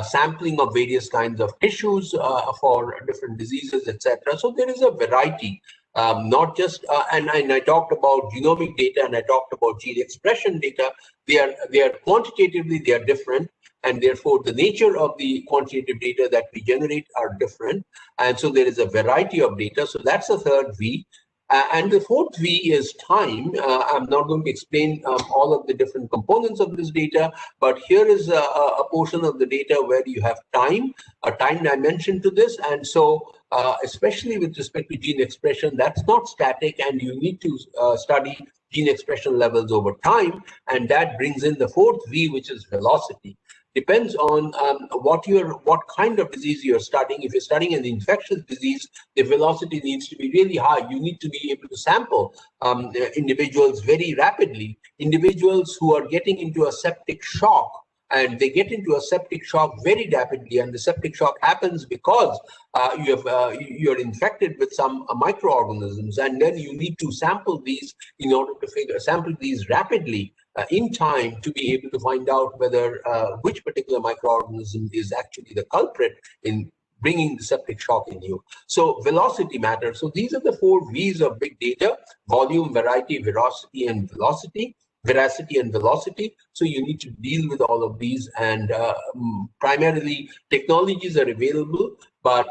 sampling of various kinds of tissues for different diseases, etc. So there is a variety, not just, and I talked about genomic data, and I talked about gene expression data. They are quantitatively, they are different. And therefore, the nature of the quantitative data that we generate are different. And so there is a variety of data. So that's the third V. And the fourth V is time. I'm not going to explain all of the different components of this data, but here is a portion of the data where you have time, a time dimension to this. And so especially with respect to gene expression, that's not static, and you need to study gene expression levels over time. And that brings in the fourth V, which is velocity. Depends on what kind of disease you're studying. If you're studying an infectious disease, the velocity needs to be really high. You need to be able to sample individuals very rapidly. Individuals who are getting into a septic shock, and they get into a septic shock very rapidly, and the septic shock happens because you're infected with some microorganisms, and then you need to sample these in order to sample these rapidly in time to be able to find out whether which particular microorganism is actually the culprit in bringing the septic shock in you. So velocity matters. So these are the 4 V's of big data: volume, variety, veracity, and velocity. Veracity and velocity. So you need to deal with all of these, and primarily technologies are available, but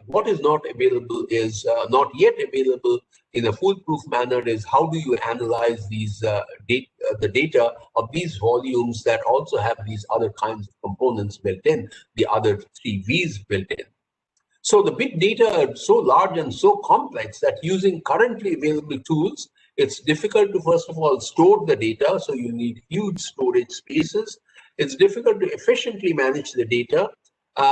what is not available is not yet available in a foolproof manner is how do you analyze these the data of these volumes that also have these other kinds of components built in, the other 3 V's built in. So the big data are so large and so complex that using currently available tools, it's difficult to, first of all, store the data. So you need huge storage spaces. It's difficult to efficiently manage the data.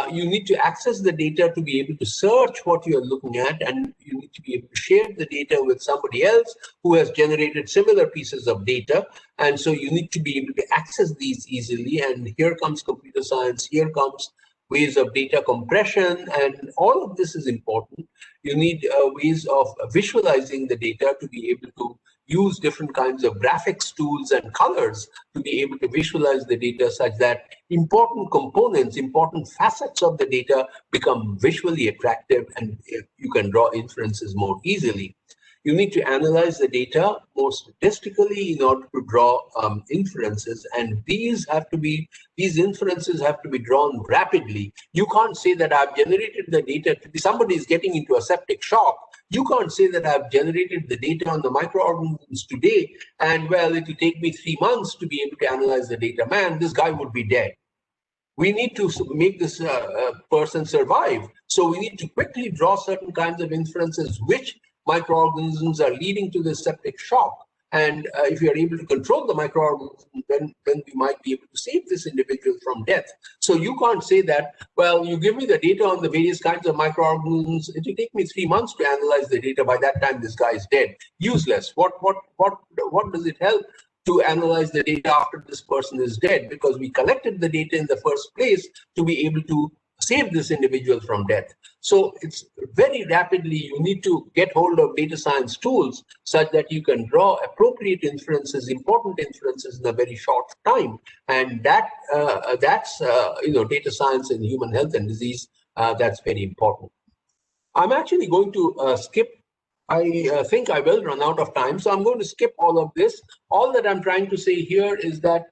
You need to access the data to be able to search what you're looking at, and you need to be able to share the data with somebody else who has generated similar pieces of data. And so you need to be able to access these easily. And here comes computer science, here comes ways of data compression, and all of this is important. You need ways of visualizing the data to be able to use different kinds of graphics tools and colors to be able to visualize the data such that important components, important facets of the data become visually attractive, and you can draw inferences more easily. You need to analyze the data more statistically in order to draw inferences, and these inferences have to be drawn rapidly. You can't say that I've generated the data. Somebody is getting into a septic shock. You can't say that I've generated the data on the microorganisms today, and well, it will take me 3 months to be able to analyze the data. Man, this guy would be dead. We need to make this person survive. So we need to quickly draw certain kinds of inferences, which microorganisms are leading to this septic shock. And if you are able to control the microorganisms, then we might be able to save this individual from death. So you can't say that, well, you give me the data on the various kinds of microorganisms, it will take me 3 months to analyze the data. By that time, this guy is dead. Useless. What does it help to analyze the data after this person is dead? Because we collected the data in the first place to be able to save this individual from death. So it's very rapidly, you need to get hold of data science tools such that you can draw appropriate inferences, important inferences in a very short time. And that's data science in human health and disease. That's very important. I'm actually going to skip. I think I will run out of time, so I'm going to skip all of this. All that I'm trying to say here is that,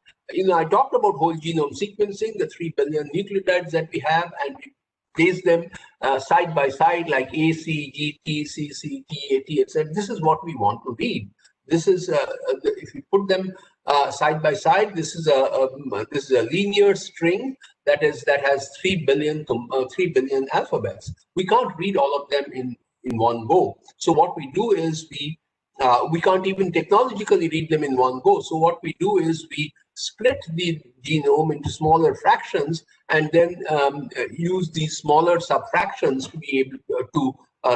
I talked about whole genome sequencing, the 3 billion nucleotides that we have, and we place them side by side like A, C, G, T, C, C, T, A, T, etc. This is what we want to read. This is if you put them side by side, this is a linear string that has 3 billion alphabets. We can't read all of them in one go. So what we do is we can't even technologically read them in one go. So what we do is we split the genome into smaller fractions, and then use these smaller subfractions to be able to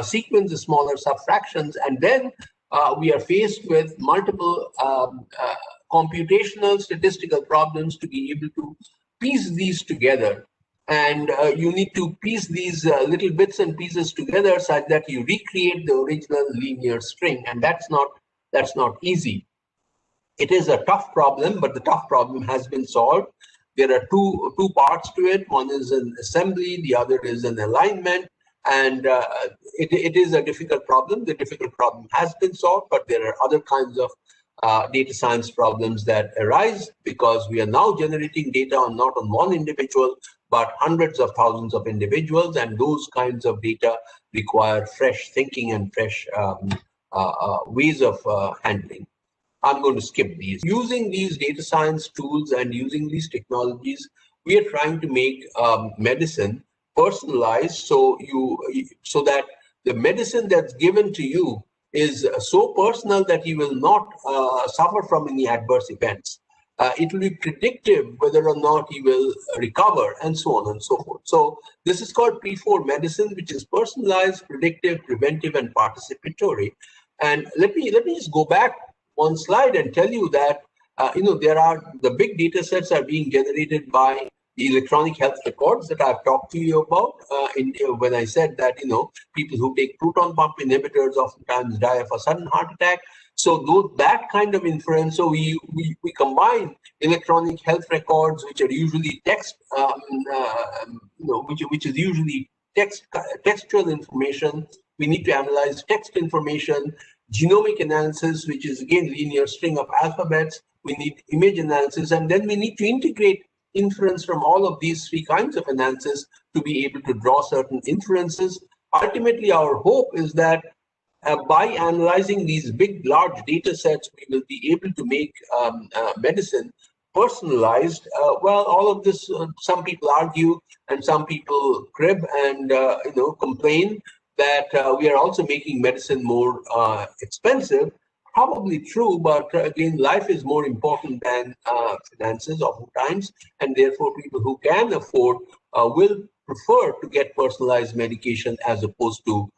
sequence the smaller subfractions. And then we are faced with multiple computational statistical problems to be able to piece these together. And you need to piece these little bits and pieces together such that you recreate the original linear string, and that's not easy. It is a tough problem, but the tough problem has been solved. There are two parts to it. One is an assembly, the other is an alignment, and it is a difficult problem. The difficult problem has been solved, but there are other kinds of data science problems that arise because we are now generating data not on one individual, but hundreds of thousands of individuals, and those kinds of data require fresh thinking and fresh ways of handling. I'm going to skip these. Using these data science tools and using these technologies, we are trying to make medicine personalized, so that the medicine that's given to you is so personal that you will not suffer from any adverse events. It will be predictive whether or not you will recover, and so on and so forth. So this is called P4 medicine, which is personalized, predictive, preventive, and participatory. And let me just go back one slide and tell you that the big data sets are being generated by the electronic health records that I've talked to you about when I said that people who take proton pump inhibitors oftentimes die of a sudden heart attack. So that kind of inference. So we combine electronic health records, which are usually text, which is usually textual information. We need to analyze text information, genomic analysis, which is again linear string of alphabets. We need image analysis, and then we need to integrate inference from all of these 3 kinds of analysis to be able to draw certain inferences. Ultimately, our hope is that by analyzing these big, large data sets, we will be able to make medicine personalized. Well, all of this, some people argue and some people crib and complain that we are also making medicine more expensive. Probably true, but again, life is more important than finances oftentimes, and therefore people who can afford will prefer to get personalized medication as opposed to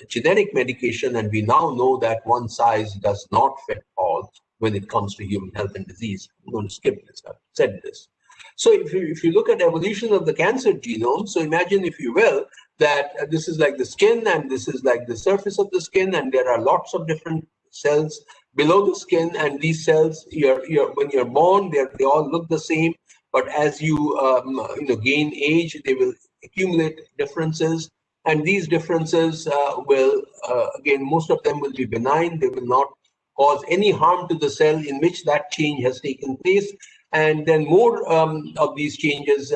genetic medication. And we now know that one size does not fit all when it comes to human health and disease. I'm going to skip this. I've said this. So if you look at evolution of the cancer genome, so imagine, if you will, that this is like the skin and this is like the surface of the skin, and there are lots of different cells below the skin, and these cells, when you're born, they all look the same, but as you gain age, they will accumulate differences. And these differences will, again, most of them will be benign. They will not cause any harm to the cell in which that change has taken place. And then more of these changes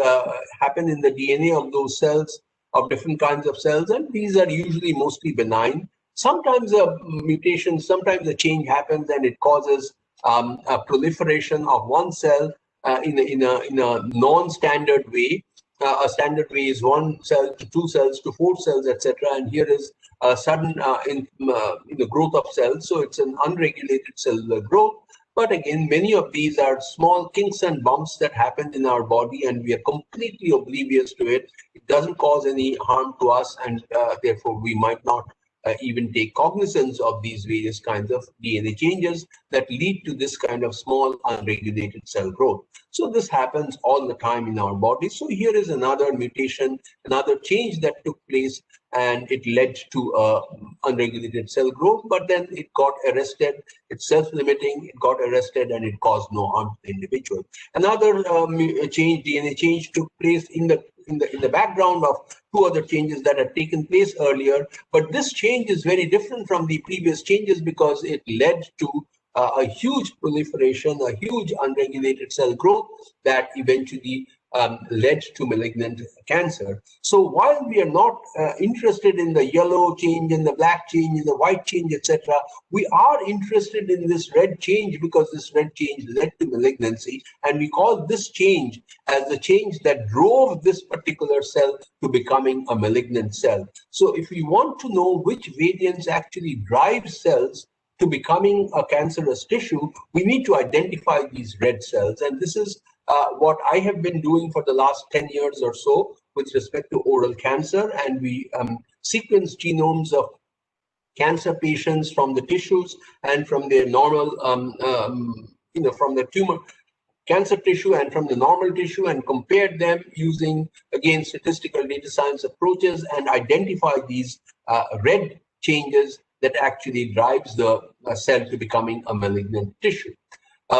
happen in the DNA of those cells, of different kinds of cells, and these are usually mostly benign. Sometimes a mutation, sometimes a change happens and it causes a proliferation of one cell in a non-standard way. A standard way is 1 cell to 2 cells to 4 cells, etc. And here is a sudden in the growth of cells. So it's an unregulated cellular growth. But again, many of these are small kinks and bumps that happen in our body, and we are completely oblivious to it. It doesn't cause any harm to us, and therefore we might not even take cognizance of these various kinds of DNA changes that lead to this kind of small unregulated cell growth. So this happens all the time in our body. So here is another mutation, another change that took place, and it led to unregulated cell growth, but then it got arrested. It's self-limiting, it got arrested, and it caused no harm to the individual. Another change, DNA change, took place in the background of 2 other changes that had taken place earlier. But this change is very different from the previous changes because it led to a huge proliferation, a huge unregulated cell growth that eventually led to malignant cancer. So while we are not interested in the yellow change, in the black change, in the white change, etc., we are interested in this red change because this red change led to malignancy, and we call this change as the change that drove this particular cell to becoming a malignant cell. So if we want to know which variants actually drive cells to becoming a cancerous tissue, we need to identify these red cells. And this is what I have been doing for the last 10 years or so with respect to oral cancer. And we sequence genomes of cancer patients from the tissues and from their normal, from the tumor cancer tissue and from the normal tissue, and compared them using, again, statistical data science approaches, and identify these red changes that actually drives the cell to becoming a malignant tissue.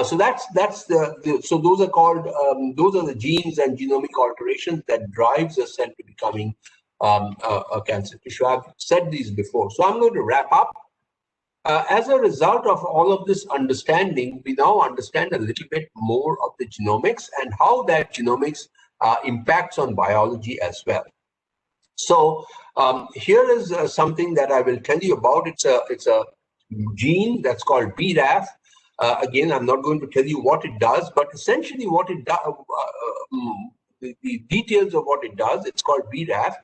So that's so those are called those are the genes and genomic alterations that drives a cell to becoming a cancer tissue. I've said these before, so I'm going to wrap up. As a result of all of this understanding, we now understand a little bit more of the genomics and how that genomics impacts on biology as well. So here is something that I will tell you about. It's a gene that's called BRAF. Again, I'm not going to tell you what it does, but essentially what it does, the details of what it does, it's called BRAF.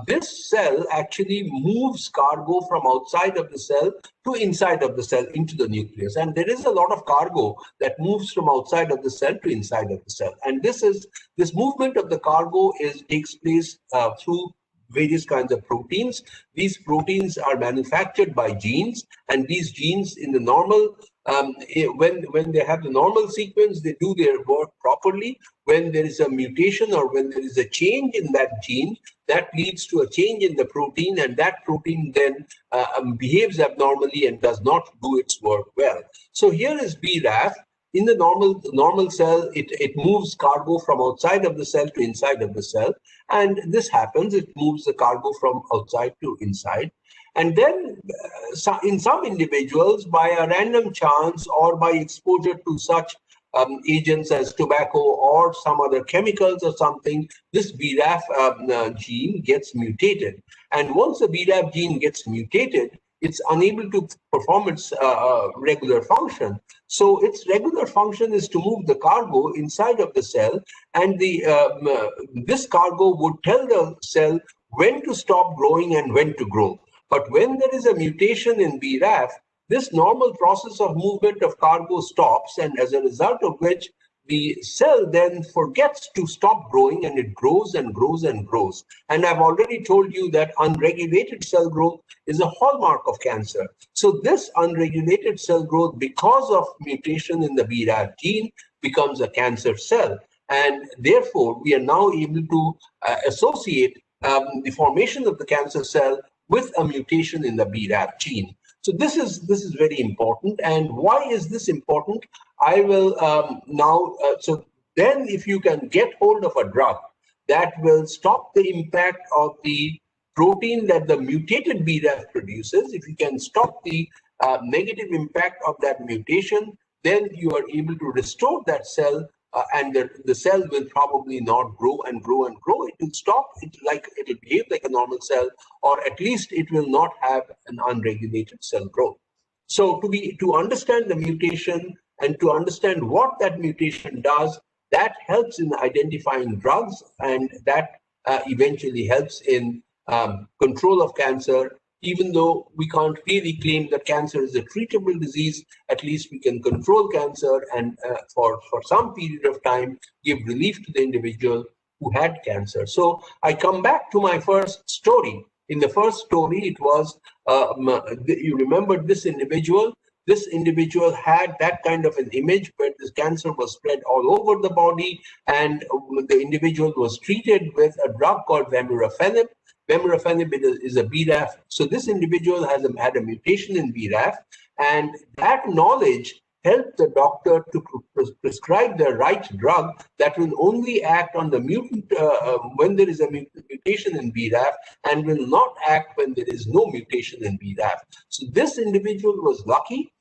This cell actually moves cargo from outside of the cell to inside of the cell into the nucleus. And there is a lot of cargo that moves from outside of the cell to inside of the cell. And this movement of the cargo takes place through various kinds of proteins. These proteins are manufactured by genes, and these genes in the normal, when they have the normal sequence, they do their work properly. When there is a mutation or when there is a change in that gene, that leads to a change in the protein, and that protein then behaves abnormally and does not do its work well. So here is BRAF. In the normal cell, it moves cargo from outside of the cell to inside of the cell. And this happens, it moves the cargo from outside to inside. And then in some individuals, by a random chance or by exposure to such agents as tobacco or some other chemicals or something, this BRAF gene gets mutated. And once the BRAF gene gets mutated, it's unable to perform its regular function. So its regular function is to move the cargo inside of the cell, and this cargo would tell the cell when to stop growing and when to grow. But when there is a mutation in BRAF, this normal process of movement of cargo stops, and as a result of which the cell then forgets to stop growing, and it grows and grows and grows. And I've already told you that unregulated cell growth is a hallmark of cancer. So this unregulated cell growth, because of mutation in the BRAF gene, becomes a cancer cell. And therefore, we are now able to associate the formation of the cancer cell with a mutation in the BRAF gene. So this is very important. And why is this important? I will now, so then if you can get hold of a drug that will stop the impact of the protein that the mutated BRAF produces, if you can stop the negative impact of that mutation, then you are able to restore that cell, and the cell will probably not grow and grow and grow. It will stop. It will behave like a normal cell, or at least it will not have an unregulated cell growth. So to understand the mutation and to understand what that mutation does, that helps in identifying drugs, and that eventually helps in control of cancer. Even though we can't really claim that cancer is a treatable disease, at least we can control cancer and for some period of time give relief to the individual who had cancer. So I come back to my first story. In the first story, it was, you remember this individual. This individual had that kind of an image where this cancer was spread all over the body, and the individual was treated with a drug called vemurafenib. Vemurafenib is a BRAF. So this individual had a mutation in BRAF, and that knowledge helped the doctor to prescribe the right drug that will only act on the mutant when there is a mutation in BRAF, and will not act when there is no mutation in BRAF. So this individual was lucky.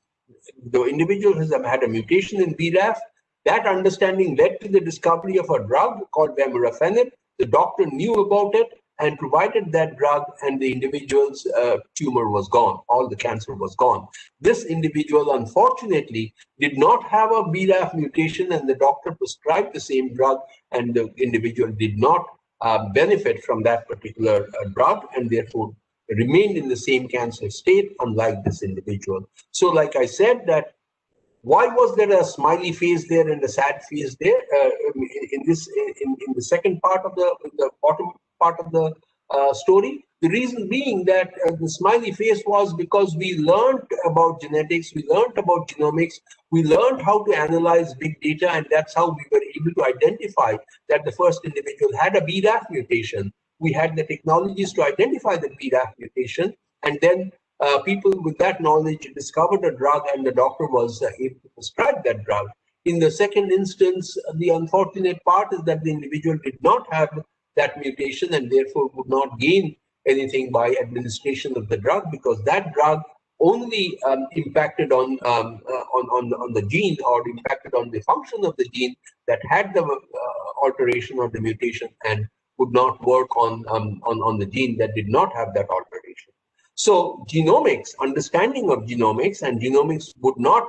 The individual has had a mutation in BRAF. That understanding led to the discovery of a drug called vemurafenib. The doctor knew about it and provided that drug, and the individual's tumor was gone. All the cancer was gone. This individual, unfortunately, did not have a BRAF mutation, and the doctor prescribed the same drug, and the individual did not benefit from that particular drug, and therefore remained in the same cancer state, unlike this individual. So like I said, that why was there a smiley face there and a sad face there in the second part of the bottom part of the story? The reason being that the smiley face was because we learned about genetics, we learned about genomics, we learned how to analyze big data, and that's how we were able to identify that the first individual had a BRAF mutation. We had the technologies to identify the BRAF mutation, and then people with that knowledge discovered a drug, and the doctor was able to prescribe that drug. In the second instance, the unfortunate part is that the individual did not have that mutation, and therefore would not gain anything by administration of the drug, because that drug only impacted on the gene, or impacted on the function of the gene that had the alteration or the mutation, and would not work on the gene that did not have that alteration. So genomics, understanding of genomics, and genomics would not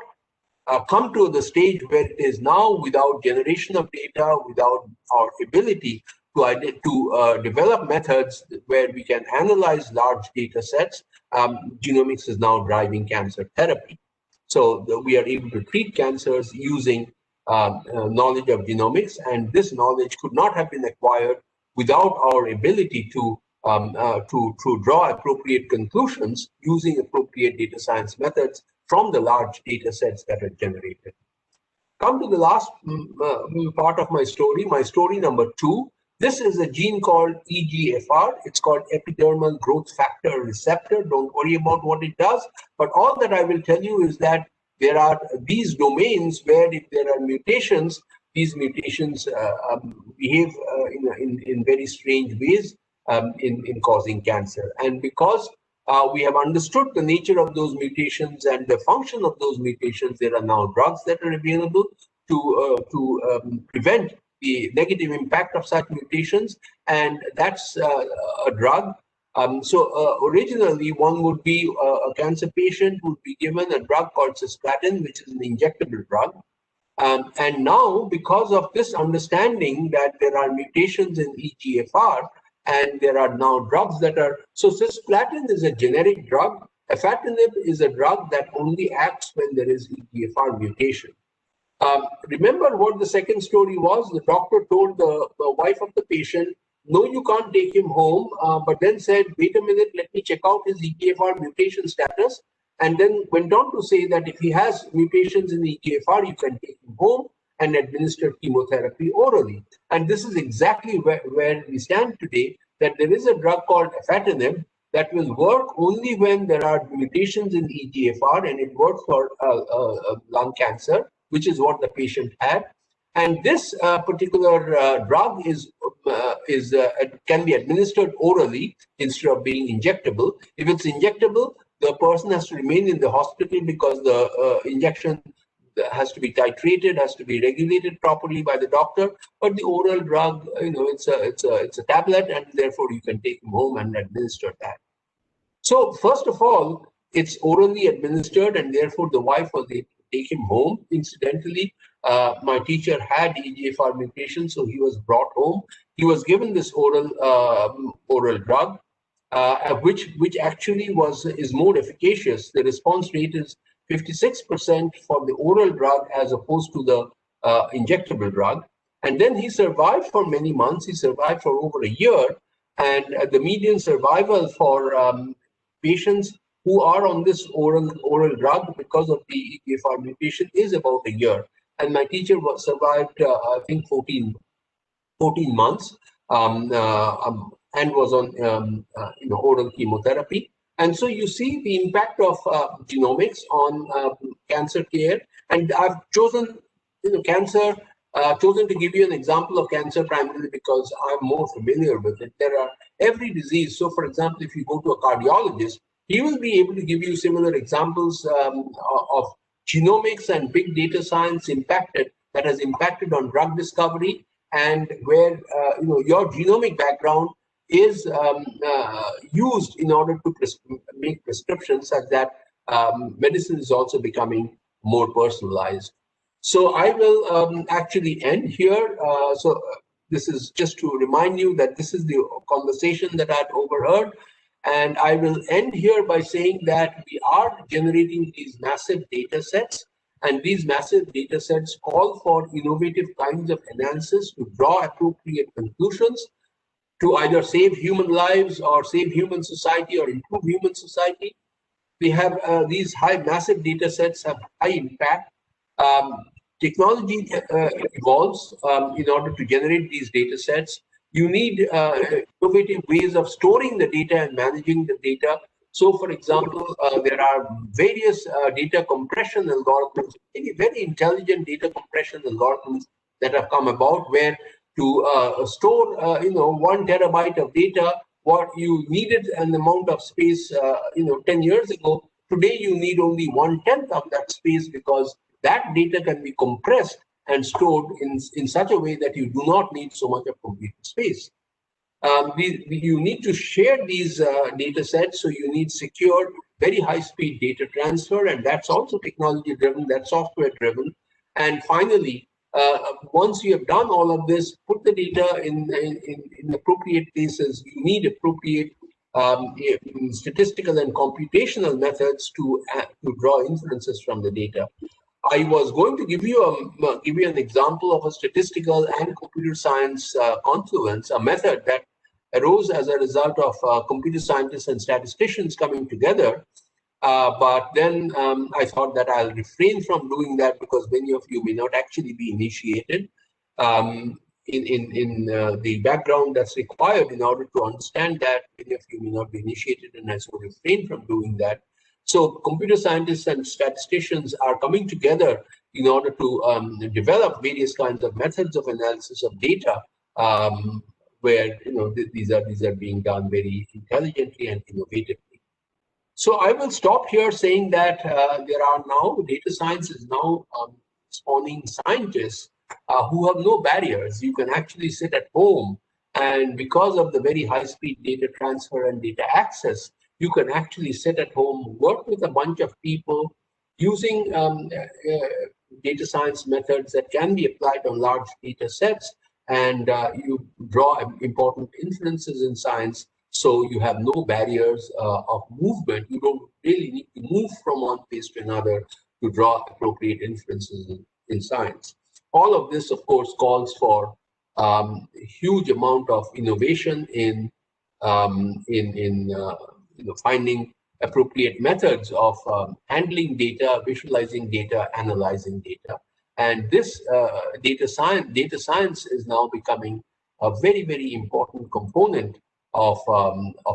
come to the stage where it is now without generation of data, without our ability to develop methods where we can analyze large data sets. Genomics is now driving cancer therapy. So we are able to treat cancers using knowledge of genomics, and this knowledge could not have been acquired without our ability to draw appropriate conclusions using appropriate data science methods from the large data sets that are generated. Come to the last part of my story number 2. This is a gene called EGFR. It's called epidermal growth factor receptor. Don't worry about what it does, but all that I will tell you is that there are these domains where if there are mutations, these mutations behave in very strange ways in causing cancer. And because we have understood the nature of those mutations and the function of those mutations, there are now drugs that are available to prevent the negative impact of such mutations, and that's a drug. Originally, one would be a cancer patient would be given a drug called cisplatin, which is an injectable drug. And now, because of this understanding that there are mutations in EGFR, and there are now drugs that are, so cisplatin is a generic drug. Afatinib is a drug that only acts when there is EGFR mutation. Remember what the second story was? The doctor told the wife of the patient, no, you can't take him home, but then said, wait a minute, let me check out his EGFR mutation status, and then went on to say that if he has mutations in EGFR, you can take him home and administer chemotherapy orally. And this is exactly where we stand today, that there is a drug called afatinib that will work only when there are mutations in EGFR, and it works for lung cancer, which is what the patient had. And this particular drug is can be administered orally instead of being injectable. If it's injectable, the person has to remain in the hospital because the injection has to be titrated, has to be regulated properly by the doctor. But the oral drug, it's a tablet, and therefore you can take them home and administer that. So first of all, it's orally administered, and therefore the wife was able to take him home. Incidentally, my teacher had EGFR mutation, so he was brought home. He was given this oral drug, which actually is more efficacious. The response rate is 56% for the oral drug as opposed to the injectable drug. And then he survived for many months. He survived for over a year, and the median survival for patients who are on this oral drug because of the EGFR mutation is about a year. And my teacher survived, I think, 14 months and was on oral chemotherapy. And so you see the impact of genomics on cancer care. And I've chosen chosen to give you an example of cancer primarily because I'm more familiar with it. There are every disease. So, for example, if you go to a cardiologist, he will be able to give you similar examples of genomics and big data science that has impacted on drug discovery, and where your genomic background is used in order to make prescriptions such that medicine is also becoming more personalized. So I will actually end here. So this is just to remind you that this is the conversation that I'd overheard. And I will end here by saying that we are generating these massive data sets, and these massive data sets call for innovative kinds of analysis to draw appropriate conclusions to either save human lives or save human society or improve human society. We have these massive data sets have high impact. Technology evolves in order to generate these data sets. You need innovative ways of storing the data and managing the data. So, for example, there are various data compression algorithms, very intelligent data compression algorithms that have come about, where to store 1 terabyte of data, what you needed an amount of space 10 years ago, today you need only 1/10 of that space, because that data can be compressed and stored in such a way that you do not need so much of computing space. You need to share these data sets, so you need secure, very high-speed data transfer, and that's also technology-driven, that's software-driven. And finally, once you have done all of this, put the data in appropriate places. You need appropriate statistical and computational methods to draw inferences from the data. I was going to give you an example of a statistical and computer science confluence, a method that arose as a result of computer scientists and statisticians coming together. But then I thought that I'll refrain from doing that because many of you may not actually be initiated in the background that's required in order to understand that. Many of you may not be initiated, and I so refrain from doing that. So computer scientists and statisticians are coming together in order to develop various kinds of methods of analysis of data, where these are being done very intelligently and innovatively. So I will stop here saying that there are now, data science is now spawning scientists who have no barriers. You can actually sit at home, and because of the very high-speed data transfer and data access, you can actually sit at home, work with a bunch of people using data science methods that can be applied on large data sets, and you draw important inferences in science. So you have no barriers of movement. You don't really need to move from one place to another to draw appropriate inferences in science. All of this, of course, calls for a huge amount of innovation in finding appropriate methods of handling data, visualizing data, analyzing data. And this data science is now becoming a very, very important component of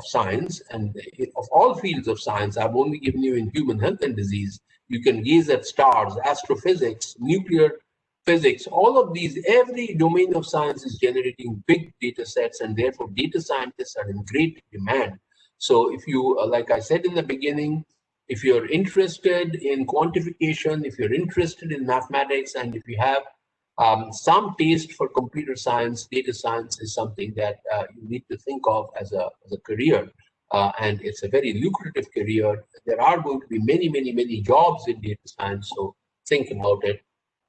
science, and of all fields of science. I've only given you in human health and disease. You can gaze at stars, astrophysics, nuclear physics, all of these, every domain of science is generating big data sets, and therefore data scientists are in great demand. So if you, like I said in the beginning, if you're interested in quantification, if you're interested in mathematics, and if you have some taste for computer science, data science is something that you need to think of as a career. And it's a very lucrative career. There are going to be many jobs in data science, so think about it.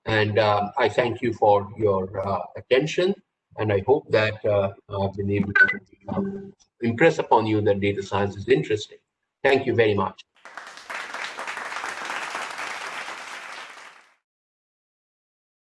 And I thank you for your attention, and I hope that I've been able to impress upon you that data science is interesting. Thank you very much.